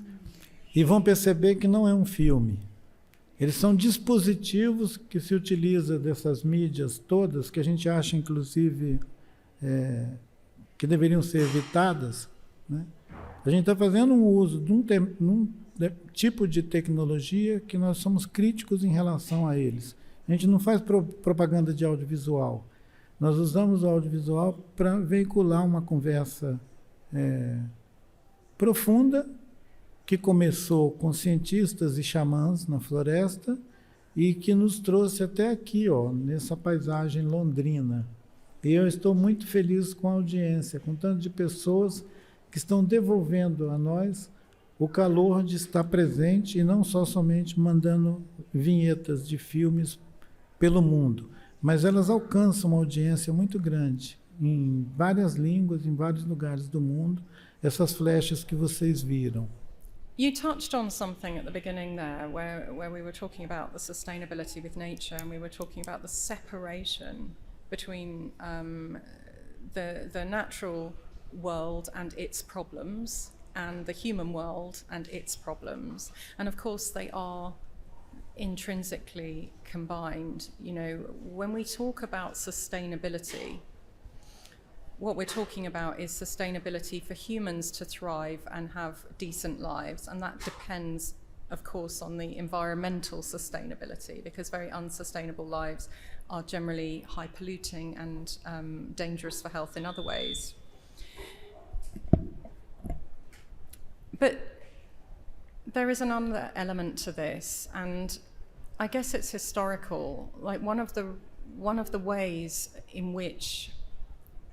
E vão perceber que não é um filme. Eles são dispositivos que se utiliza dessas mídias todas, que a gente acha, inclusive, que deveriam ser evitadas, né? A gente está fazendo um uso de um tipo de tecnologia que nós somos críticos em relação a eles. A gente não faz propaganda de audiovisual. Nós usamos o audiovisual para veicular uma conversa profunda, que começou com cientistas e xamãs na floresta e que nos trouxe até aqui, nessa paisagem londrina. E eu estou muito feliz com a audiência, com tanto de pessoas que estão devolvendo a nós o calor de estar presente e não somente mandando vinhetas de filmes pelo mundo, mas elas alcançam uma audiência muito grande, em várias línguas, em vários lugares do mundo, essas flechas que vocês viram. You touched on something at the beginning there, where we were talking about the sustainability with nature, and we were talking about the separation between the natural world and its problems, and the human world and its problems. And of course, they are intrinsically combined. You know, when we talk about sustainability, what we're talking about is sustainability for humans to thrive and have decent lives, and that depends, of course, on the environmental sustainability, because very unsustainable lives are generally high polluting and dangerous for health in other ways. But there is another element to this, and I guess it's historical. Like one of the ways in which,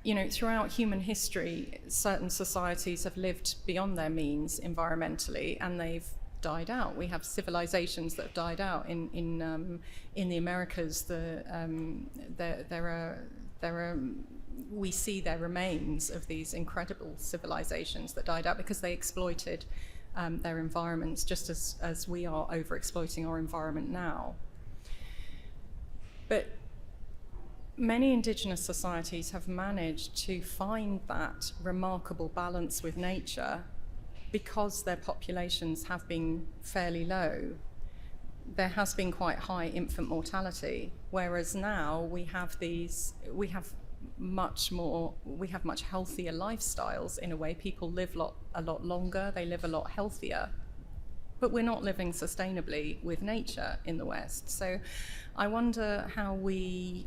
you know, throughout human history, certain societies have lived beyond their means environmentally, and they've died out. We have civilizations that have died out in the Americas. We see their remains of these incredible civilizations that died out because they exploited their environments, just as we are overexploiting our environment now. But many indigenous societies have managed to find that remarkable balance with nature because their populations have been fairly low, there has been quite high infant mortality, whereas now we have much healthier lifestyles in a way. People live a lot longer, they live a lot healthier, but we're not living sustainably with nature in the West. So I wonder how we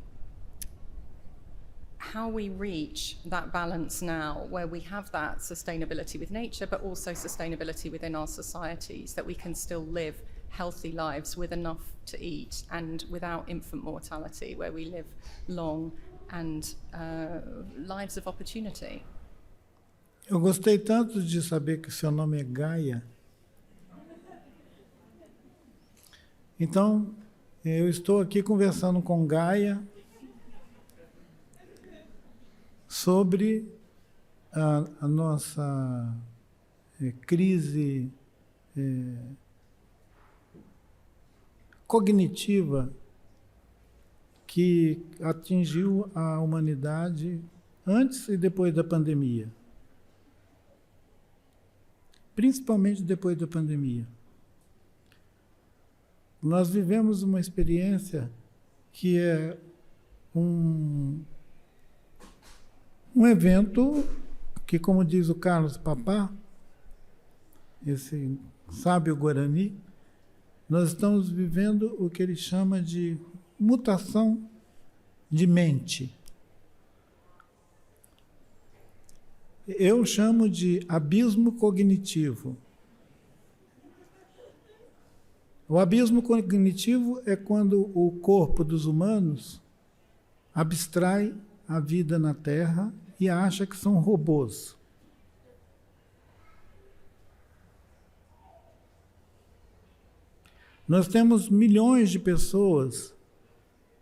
reach that balance now, where we have that sustainability with nature, but also sustainability within our societies, that we can still live healthy lives with enough to eat and without infant mortality, where we live long and lives of opportunity. Eu gostei tanto de saber que seu nome é Gaia. Então, eu estou aqui conversando com Gaia sobre a nossa crise cognitiva que atingiu a humanidade antes e depois da pandemia. Principalmente depois da pandemia. Nós vivemos uma experiência que é um evento que, como diz o Carlos Papá, esse sábio Guarani, nós estamos vivendo o que ele chama de mutação de mente. Eu chamo de abismo cognitivo. O abismo cognitivo é quando o corpo dos humanos abstrai a vida na Terra e acha que são robôs. Nós temos milhões de pessoas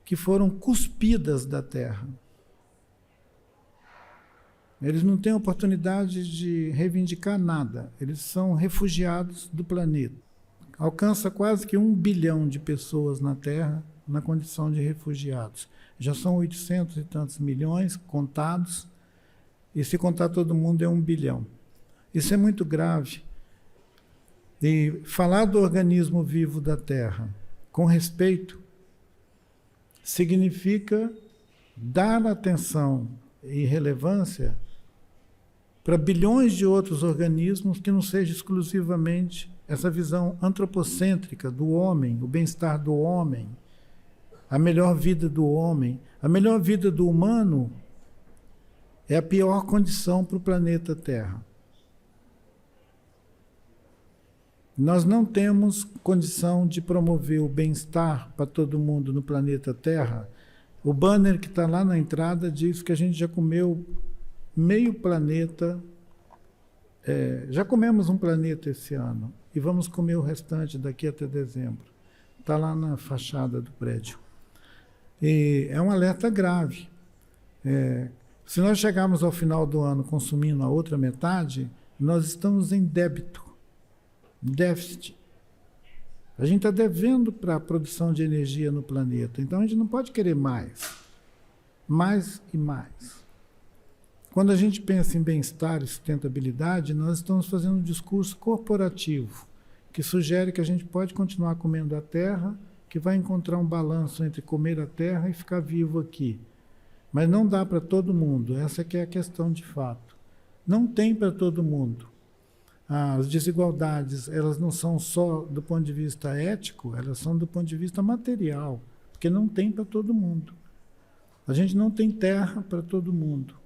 que foram cuspidas da Terra. Eles não têm oportunidade de reivindicar nada. Eles são refugiados do planeta. Alcança quase que 1 bilhão de pessoas na Terra na condição de refugiados. Já são 800 e tantos milhões contados, e se contar todo mundo é 1 bilhão. Isso é muito grave. E falar do organismo vivo da Terra com respeito significa dar atenção e relevância para bilhões de outros organismos que não seja exclusivamente essa visão antropocêntrica do homem, o bem-estar do homem, a melhor vida do homem. A melhor vida do humano é a pior condição para o planeta Terra. Nós não temos condição de promover o bem-estar para todo mundo no planeta Terra. O banner que está lá na entrada diz que a gente já comeu meio planeta, já comemos um planeta esse ano e vamos comer o restante daqui até dezembro. Está lá na fachada do prédio. E é um alerta grave. Se nós chegarmos ao final do ano consumindo a outra metade, nós estamos em débito, déficit. A gente está devendo para a produção de energia no planeta. Então a gente não pode querer mais e mais. Quando a gente pensa em bem-estar e sustentabilidade, nós estamos fazendo um discurso corporativo que sugere que a gente pode continuar comendo a terra, que vai encontrar um balanço entre comer a terra e ficar vivo aqui. Mas não dá para todo mundo, essa que é a questão de fato. Não tem para todo mundo. As desigualdades, elas não são só do ponto de vista ético, elas são do ponto de vista material, porque não tem para todo mundo. A gente não tem terra para todo mundo.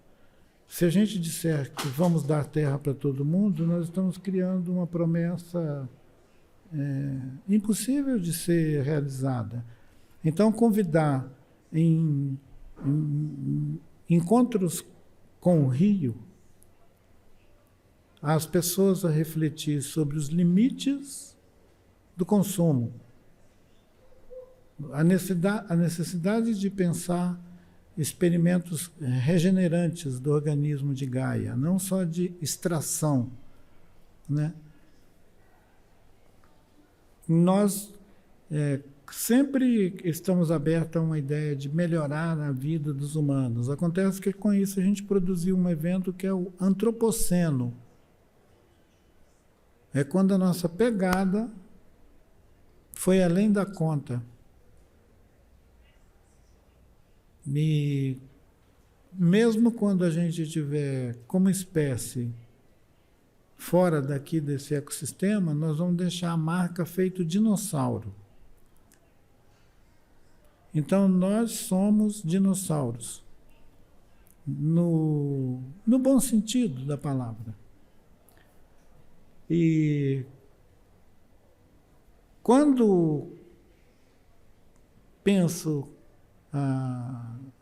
Se a gente disser que vamos dar terra para todo mundo, nós estamos criando uma promessa impossível de ser realizada. Então, convidar em encontros com o rio as pessoas a refletir sobre os limites do consumo, a necessidade de pensar experimentos regenerantes do organismo de Gaia, não só de extração, né? Nós sempre estamos abertos a uma ideia de melhorar a vida dos humanos. Acontece que com isso a gente produziu um evento que é o Antropoceno. é quando a nossa pegada foi além da conta. E mesmo quando a gente estiver como espécie fora daqui desse ecossistema, nós vamos deixar a marca feito dinossauro. Então nós somos dinossauros, no bom sentido da palavra. E quando penso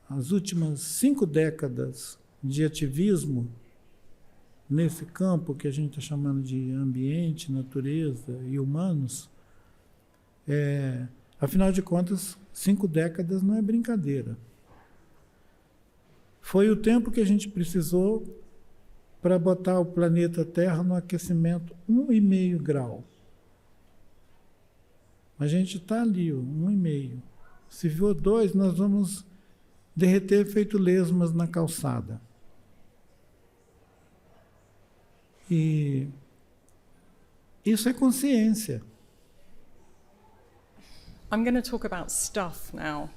as últimas 5 décadas de ativismo nesse campo que a gente está chamando de ambiente, natureza e humanos, afinal de contas, 5 décadas não é brincadeira. Foi o tempo que a gente precisou para botar o planeta Terra no aquecimento 1,5 grau. A gente está ali, 1,5. Se for 2, nós vamos derreter feito lesmas na calçada. E isso é consciência. I'm going to talk about stuff now.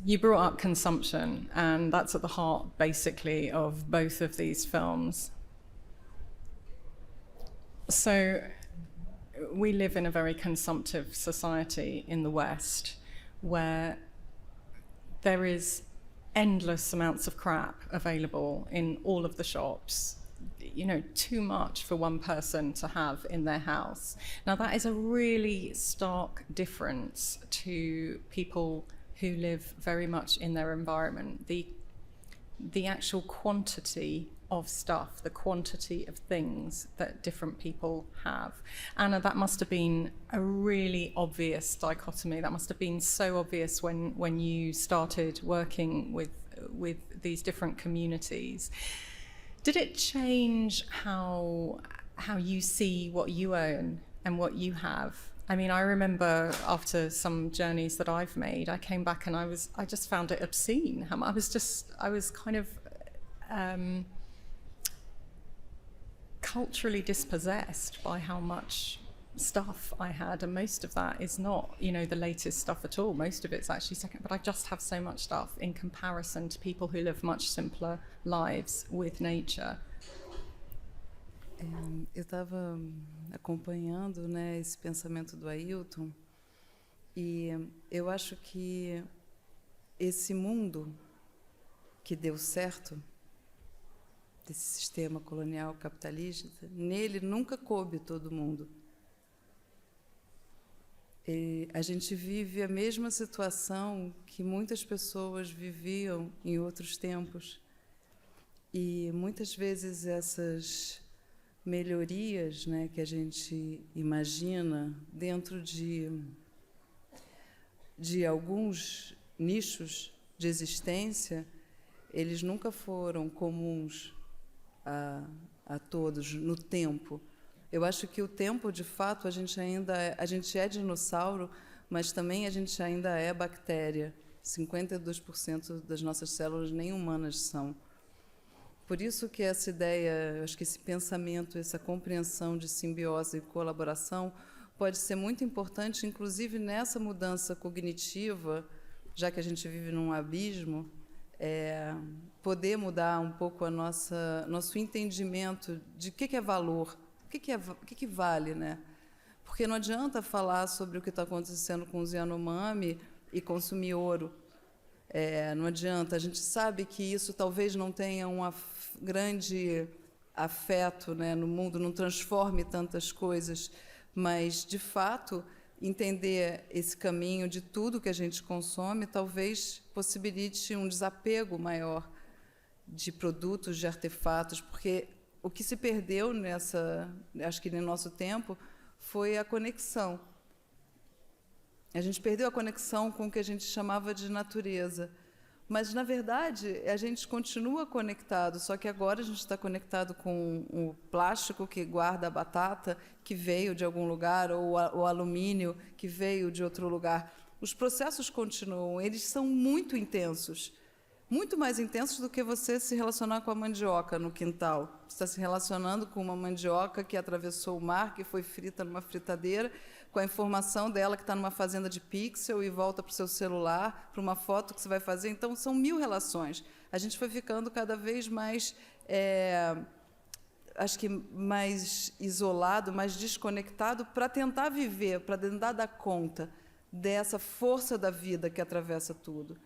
You brought up consumption, and that's at the heart, basically, of both of these films. So, we live in a very consumptive society in the West, where there is endless amounts of crap available in all of the shops. You know, too much for one person to have in their house. Now, that is a really stark difference to people who live very much in their environment. The actual quantity of stuff, the quantity of things that different people have. Anna, that must have been a really obvious dichotomy. That must have been so obvious when you started working with these different communities. Did it change how you see what you own and what you have? I mean, I remember after some journeys that I've made, I came back and I just found it obscene. I was kind of culturally dispossessed by how much stuff I had, and most of that is not, you know, the latest stuff at all. Most of it's actually second, but I just have so much stuff in comparison to people who live much simpler lives with nature. Eu estava acompanhando, né, esse pensamento do Ailton, e eu acho que esse mundo que deu certo, desse sistema colonial capitalista, nele nunca coube todo mundo. E a gente vive a mesma situação que muitas pessoas viviam em outros tempos. E muitas vezes essas melhorias, né, que a gente imagina dentro de alguns nichos de existência, eles nunca foram comuns a todos no tempo. Eu acho que o tempo, de fato, a gente é dinossauro, mas também a gente ainda é bactéria. 52% das nossas células nem humanas são. Por isso que essa ideia, acho que esse pensamento, essa compreensão de simbiose e colaboração pode ser muito importante, inclusive nessa mudança cognitiva, já que a gente vive num abismo, poder mudar um pouco nosso entendimento de o que é valor, o que vale, né? Porque não adianta falar sobre o que está acontecendo com os Yanomami e consumir ouro. Não adianta. A gente sabe que isso talvez não tenha um grande afeto, né, no mundo, não transforme tantas coisas, mas, de fato, entender esse caminho de tudo que a gente consome talvez possibilite um desapego maior de produtos, de artefatos, porque o que se perdeu acho que no nosso tempo, foi a conexão. A gente perdeu a conexão com o que a gente chamava de natureza. Mas, na verdade, a gente continua conectado, só que agora a gente está conectado com o plástico que guarda a batata, que veio de algum lugar, ou o alumínio, que veio de outro lugar. Os processos continuam, eles são muito intensos, muito mais intensos do que você se relacionar com a mandioca no quintal. Você está se relacionando com uma mandioca que atravessou o mar, que foi frita numa fritadeira, com a informação dela que está numa fazenda de pixel e volta para o seu celular, para uma foto que você vai fazer. Então, são 1000 relações. A gente foi ficando cada vez mais, acho que mais isolado, mais desconectado, para tentar viver, para tentar dar conta dessa força da vida que atravessa tudo.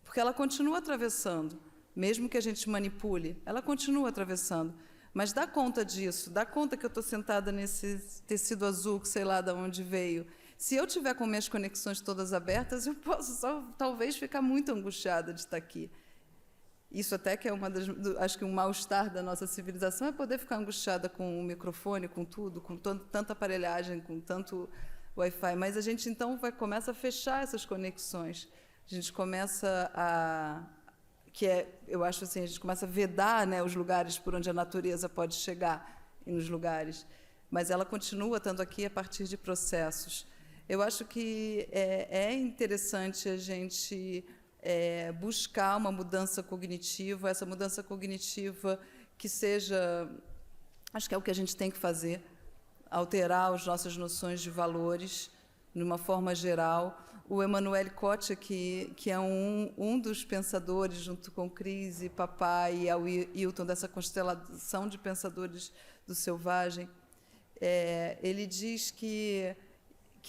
Porque ela continua atravessando, mesmo que a gente manipule, ela continua atravessando. Mas dá conta disso, dá conta que eu estou sentada nesse tecido azul, que sei lá de onde veio. Se eu tiver com minhas conexões todas abertas, eu posso só, talvez, ficar muito angustiada de estar aqui. Isso até que é acho que um mal-estar da nossa civilização é poder ficar angustiada com o microfone, com tudo, com tanta aparelhagem, com tanto Wi-Fi. Mas a gente, então, começa a fechar essas conexões. A gente começa eu acho assim, a gente começa a vedar, né, os lugares por onde a natureza pode chegar, nos lugares. Mas ela continua estando aqui a partir de processos. Eu acho que é interessante a gente buscar uma mudança cognitiva, essa mudança cognitiva que seja, acho que é o que a gente tem que fazer, alterar as nossas noções de valores, de uma forma geral. O Emmanuel Kocha, que é um dos pensadores, junto com Cris e Papai e ao Hilton, dessa constelação de pensadores do selvagem, ele diz que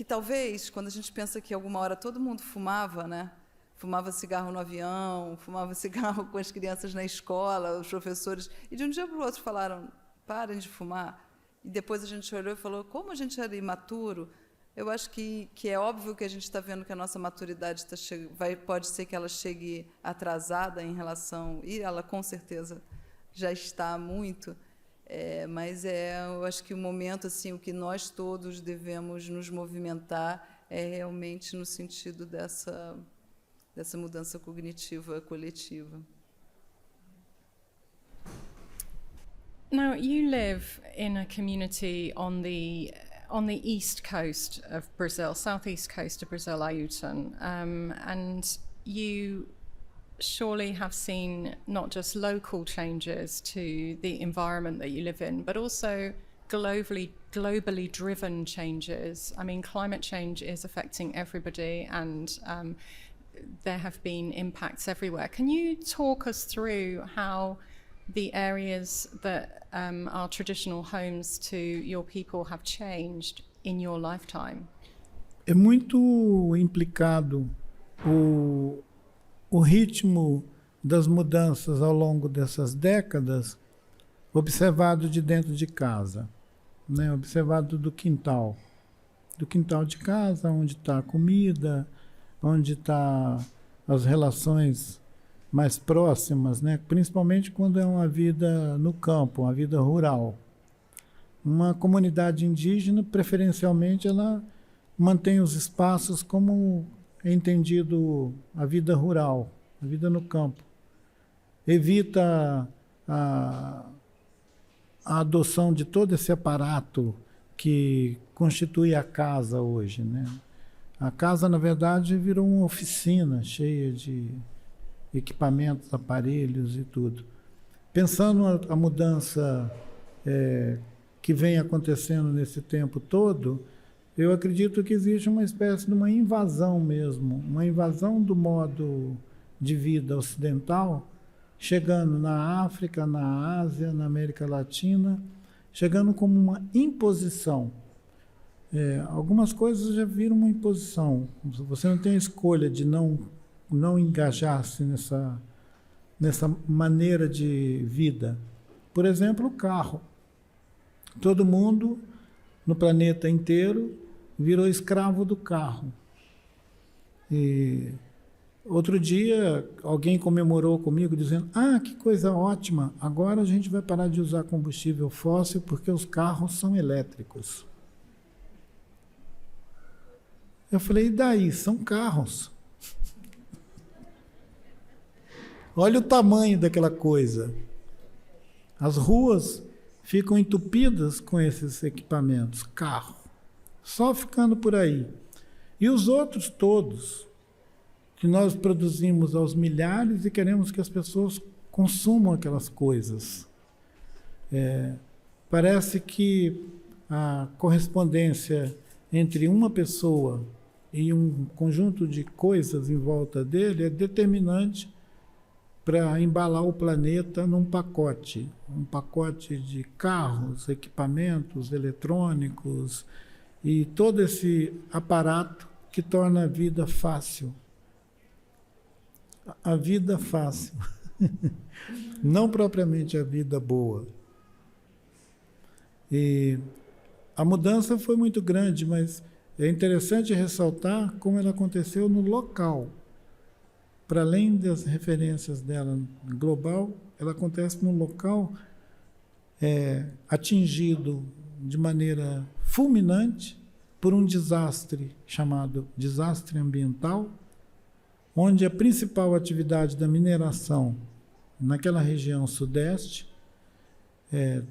talvez, quando a gente pensa que alguma hora todo mundo fumava, né? Fumava cigarro no avião, fumava cigarro com as crianças na escola, os professores, e de um dia para o outro falaram, parem de fumar. E depois a gente olhou e falou, como a gente era imaturo. Eu acho que é óbvio que a gente está vendo que a nossa maturidade pode ser que ela chegue atrasada em relação, e ela com certeza já está muito, mas eu acho que o momento, assim, o que nós todos devemos nos movimentar é realmente no sentido dessa mudança cognitiva coletiva. Now, you live in a community on the east coast of Brazil, southeast coast of Brazil, Ailton, and you surely have seen not just local changes to the environment that you live in, but also globally driven changes. I mean, climate change is affecting everybody, and there have been impacts everywhere. Can you talk us through how the areas that are traditional homes to your people have changed in your lifetime? É muito implicado o ritmo das mudanças ao longo dessas décadas, observado de dentro de casa, né? Observado do quintal de casa, onde está a comida, onde está as relações mais próximas, né? Principalmente quando é uma vida no campo, uma vida rural. Uma comunidade indígena, preferencialmente, ela mantém os espaços como é entendido a vida rural, a vida no campo. Evita a adoção de todo esse aparato que constitui a casa hoje, né? A casa, na verdade, virou uma oficina cheia de equipamentos, aparelhos e tudo. Pensando a mudança que vem acontecendo nesse tempo todo, eu acredito que existe uma espécie de uma invasão mesmo, uma invasão do modo de vida ocidental, chegando na África, na Ásia, na América Latina, chegando como uma imposição. Algumas coisas já viram uma imposição. Você não tem a escolha de não engajar-se nessa maneira de vida. Por exemplo, o carro. Todo mundo no planeta inteiro virou escravo do carro. E outro dia alguém comemorou comigo dizendo: que coisa ótima, agora a gente vai parar de usar combustível fóssil porque os carros são elétricos. Eu falei: e daí? São carros. Olha o tamanho daquela coisa. As ruas ficam entupidas com esses equipamentos, carro, só ficando por aí. E os outros todos, que nós produzimos aos milhares e queremos que as pessoas consumam aquelas coisas. Parece que a correspondência entre uma pessoa e um conjunto de coisas em volta dele é determinante para embalar o planeta num pacote. Um pacote de carros, equipamentos eletrônicos e todo esse aparato que torna a vida fácil. A vida fácil. Não propriamente a vida boa. E a mudança foi muito grande, mas é interessante ressaltar como ela aconteceu no local. Para além das referências dela global, ela acontece no local atingido de maneira fulminante por um desastre chamado desastre ambiental, onde a principal atividade da mineração naquela região sudeste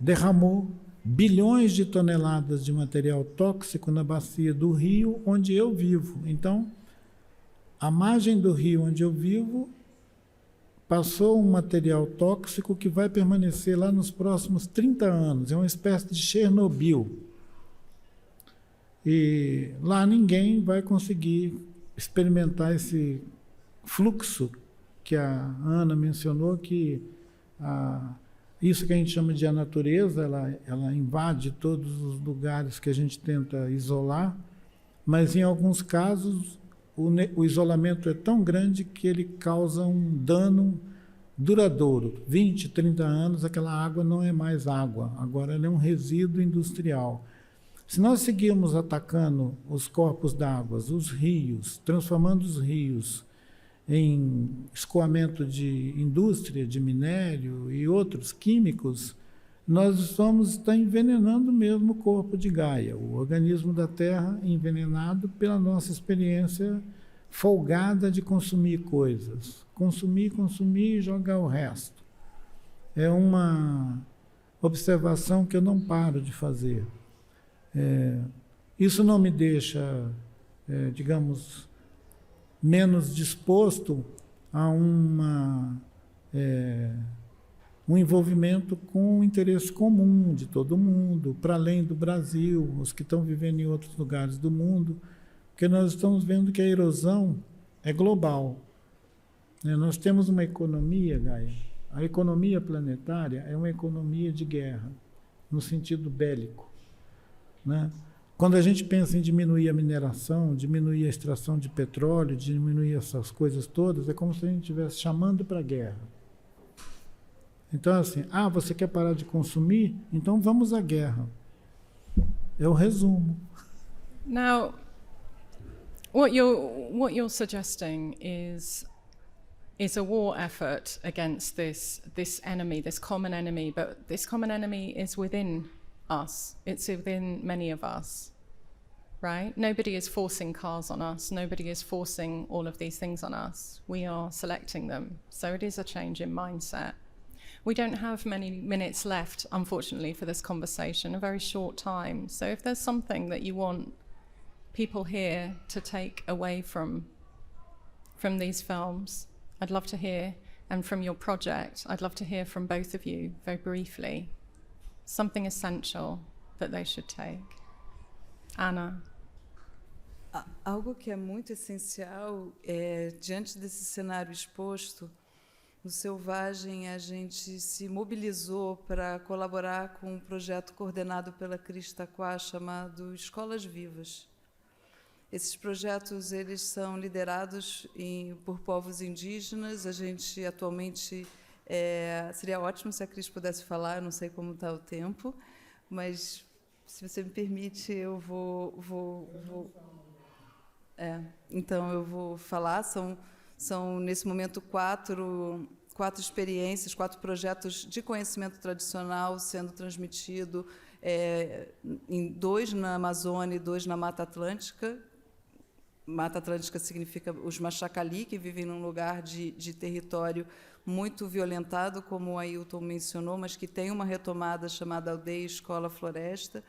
derramou bilhões de toneladas de material tóxico na bacia do rio onde eu vivo. Então, à margem do rio onde eu vivo, passou um material tóxico que vai permanecer lá nos próximos 30 anos. É uma espécie de Chernobyl. E lá ninguém vai conseguir experimentar esse fluxo que a Ana mencionou, que isso que a gente chama de a natureza, ela invade todos os lugares que a gente tenta isolar, mas em alguns casos o isolamento é tão grande que ele causa um dano duradouro. 20, 30 anos, aquela água não é mais água, agora ela é um resíduo industrial. Se nós seguirmos atacando os corpos d'água, os rios, transformando os rios em escoamento de indústria, de minério e outros químicos, nós vamos estar envenenando mesmo o corpo de Gaia, o organismo da Terra envenenado pela nossa experiência folgada de consumir coisas. Consumir e jogar o resto. É uma observação que eu não paro de fazer. Isso não me deixa, digamos, menos disposto a um envolvimento com o interesse comum de todo mundo, para além do Brasil, os que estão vivendo em outros lugares do mundo, porque nós estamos vendo que a erosão é global. Nós temos uma economia, Gaia, a economia planetária é uma economia de guerra, no sentido bélico. Quando a gente pensa em diminuir a mineração, diminuir a extração de petróleo, diminuir essas coisas todas, é como se a gente estivesse chamando para a guerra. Então, assim, você quer parar de consumir? Então vamos à guerra. É o resumo. Now, what you're suggesting is a war effort against this enemy, this common enemy, but this common enemy is within us. It's within many of us, right? Nobody is forcing cars on us. Nobody is forcing all of these things on us. We are selecting them. So it is a change in mindset. We don't have many minutes left, unfortunately, for this conversation, a very short time. So if there's something that you want people here to take away from these films, I'd love to hear, and from your project, I'd love to hear from both of you very briefly. Something essential that they should take. Ana. Algo que é muito essencial diante desse cenário exposto, no Selvagem a gente se mobilizou para colaborar com um projeto coordenado pela Cris Taqua chamado Escolas Vivas. Esses projetos eles são liderados por povos indígenas. A gente atualmente seria ótimo se a Cris pudesse falar. Eu não sei como está o tempo, mas se você me permite, eu então eu vou falar. São nesse momento quatro experiências, 4 projetos de conhecimento tradicional sendo transmitido, 2 na Amazônia e 2 na Mata Atlântica. Mata Atlântica significa os Machacali, que vivem num lugar de território muito violentado, como o Ailton mencionou, mas que tem uma retomada chamada Aldeia Escola Floresta.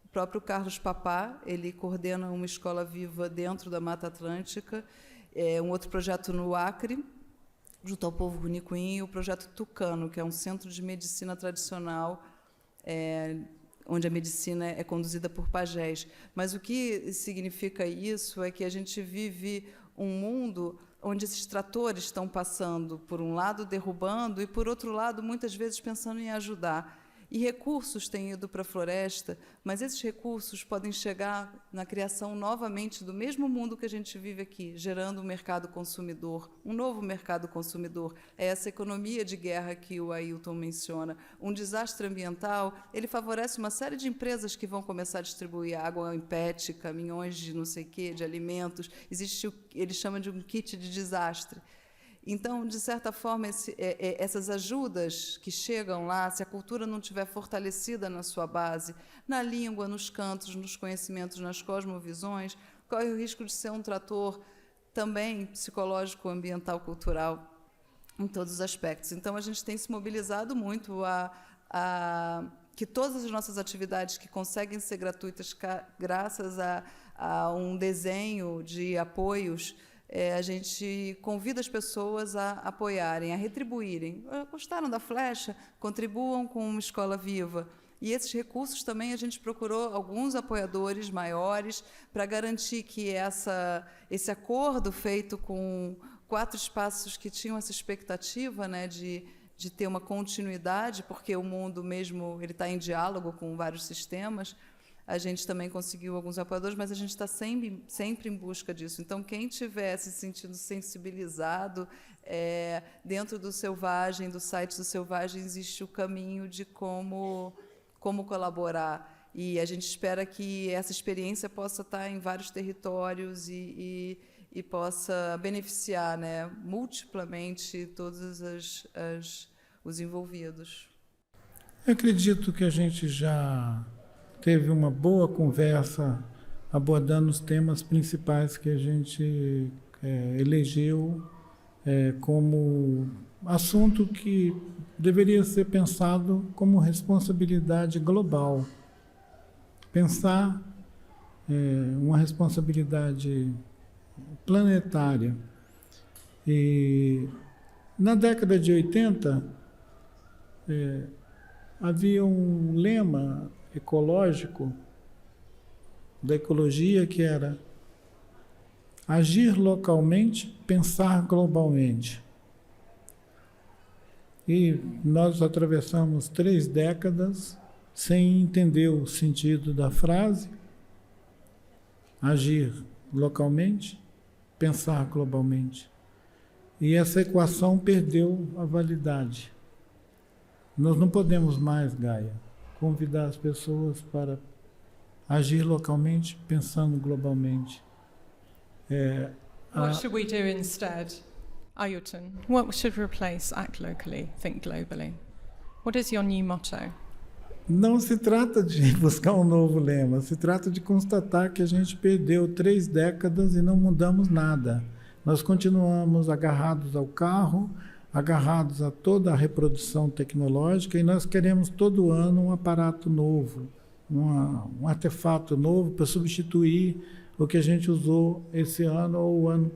O próprio Carlos Papá, ele coordena uma escola viva dentro da Mata Atlântica, um outro projeto no Acre, junto ao povo Runicuim, e o projeto Tucano, que é um centro de medicina tradicional, onde a medicina é conduzida por pajés. Mas o que significa isso é que a gente vive um mundo onde esses tratores estão passando, por um lado, derrubando, e, por outro lado, muitas vezes pensando em ajudar. E recursos têm ido para a floresta, mas esses recursos podem chegar na criação novamente do mesmo mundo que a gente vive aqui, gerando um mercado consumidor, um novo mercado consumidor. É essa economia de guerra que o Ailton menciona. Um desastre ambiental, ele favorece uma série de empresas que vão começar a distribuir água em PET, caminhões de não sei o quê, de alimentos. Existe, ele chama de um kit de desastre. Então, de certa forma, essas ajudas que chegam lá, se a cultura não estiver fortalecida na sua base, na língua, nos cantos, nos conhecimentos, nas cosmovisões, corre o risco de ser um trator também psicológico, ambiental, cultural, em todos os aspectos. Então, a gente tem se mobilizado muito que todas as nossas atividades que conseguem ser gratuitas graças a um desenho de apoios, a gente convida as pessoas a apoiarem, a retribuírem. Gostaram da flecha? Contribuam com uma escola viva. E esses recursos também a gente procurou alguns apoiadores maiores para garantir que esse acordo feito com 4 espaços que tinham essa expectativa, né, de ter uma continuidade, porque o mundo mesmo ele está em diálogo com vários sistemas. A gente também conseguiu alguns apoiadores, mas a gente está sempre em busca disso. Então, quem estiver se sentindo sensibilizado, dentro do Selvagem, do site do Selvagem, existe o caminho de como colaborar. E a gente espera que essa experiência possa estar em vários territórios e possa beneficiar, né, multiplamente todos os envolvidos. Eu acredito que a gente já teve uma boa conversa abordando os temas principais que a gente elegeu como assunto que deveria ser pensado como responsabilidade global. Pensar uma responsabilidade planetária. E na década de 80, havia um lema ecológico da ecologia que era agir localmente, pensar globalmente. E nós atravessamos 3 décadas sem entender o sentido da frase, agir localmente, pensar globalmente. E essa equação perdeu a validade. Nós não podemos mais, Gaia, convidar as pessoas para agir localmente, pensando globalmente. What should we do instead? Ailton, what should replace act locally, think globally? What is your new motto? Não se trata de buscar um novo lema, se trata de constatar que a gente perdeu 3 décadas e não mudamos nada. Nós continuamos agarrados ao carro, agarrados a toda a reprodução tecnológica, e nós queremos todo ano um aparato novo, um artefato novo para substituir o que a gente usou esse ano ou o ano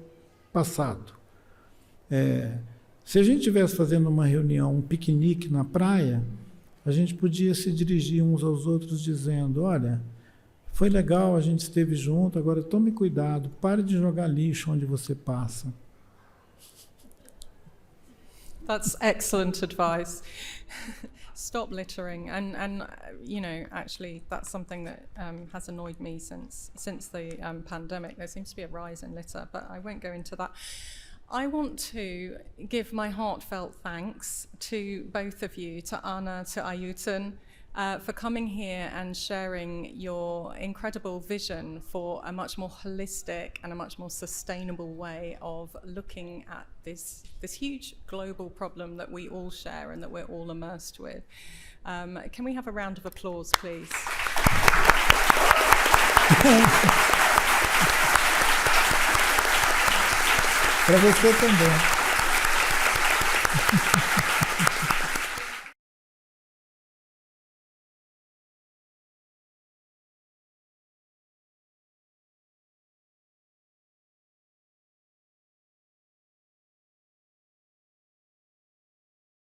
passado. Se a gente estivesse fazendo uma reunião, um piquenique na praia, a gente podia se dirigir uns aos outros dizendo: olha, foi legal, a gente esteve junto, agora tome cuidado, pare de jogar lixo onde você passa. That's excellent advice. Stop littering, and you know, actually, that's something that has annoyed me since the pandemic. There seems to be a rise in litter, but I won't go into that. I want to give my heartfelt thanks to both of you, to Anna, to Ailton, for coming here and sharing your incredible vision for a much more holistic and a much more sustainable way of looking at this huge global problem that we all share and that we're all immersed with. Can we have a round of applause, please? Para você também.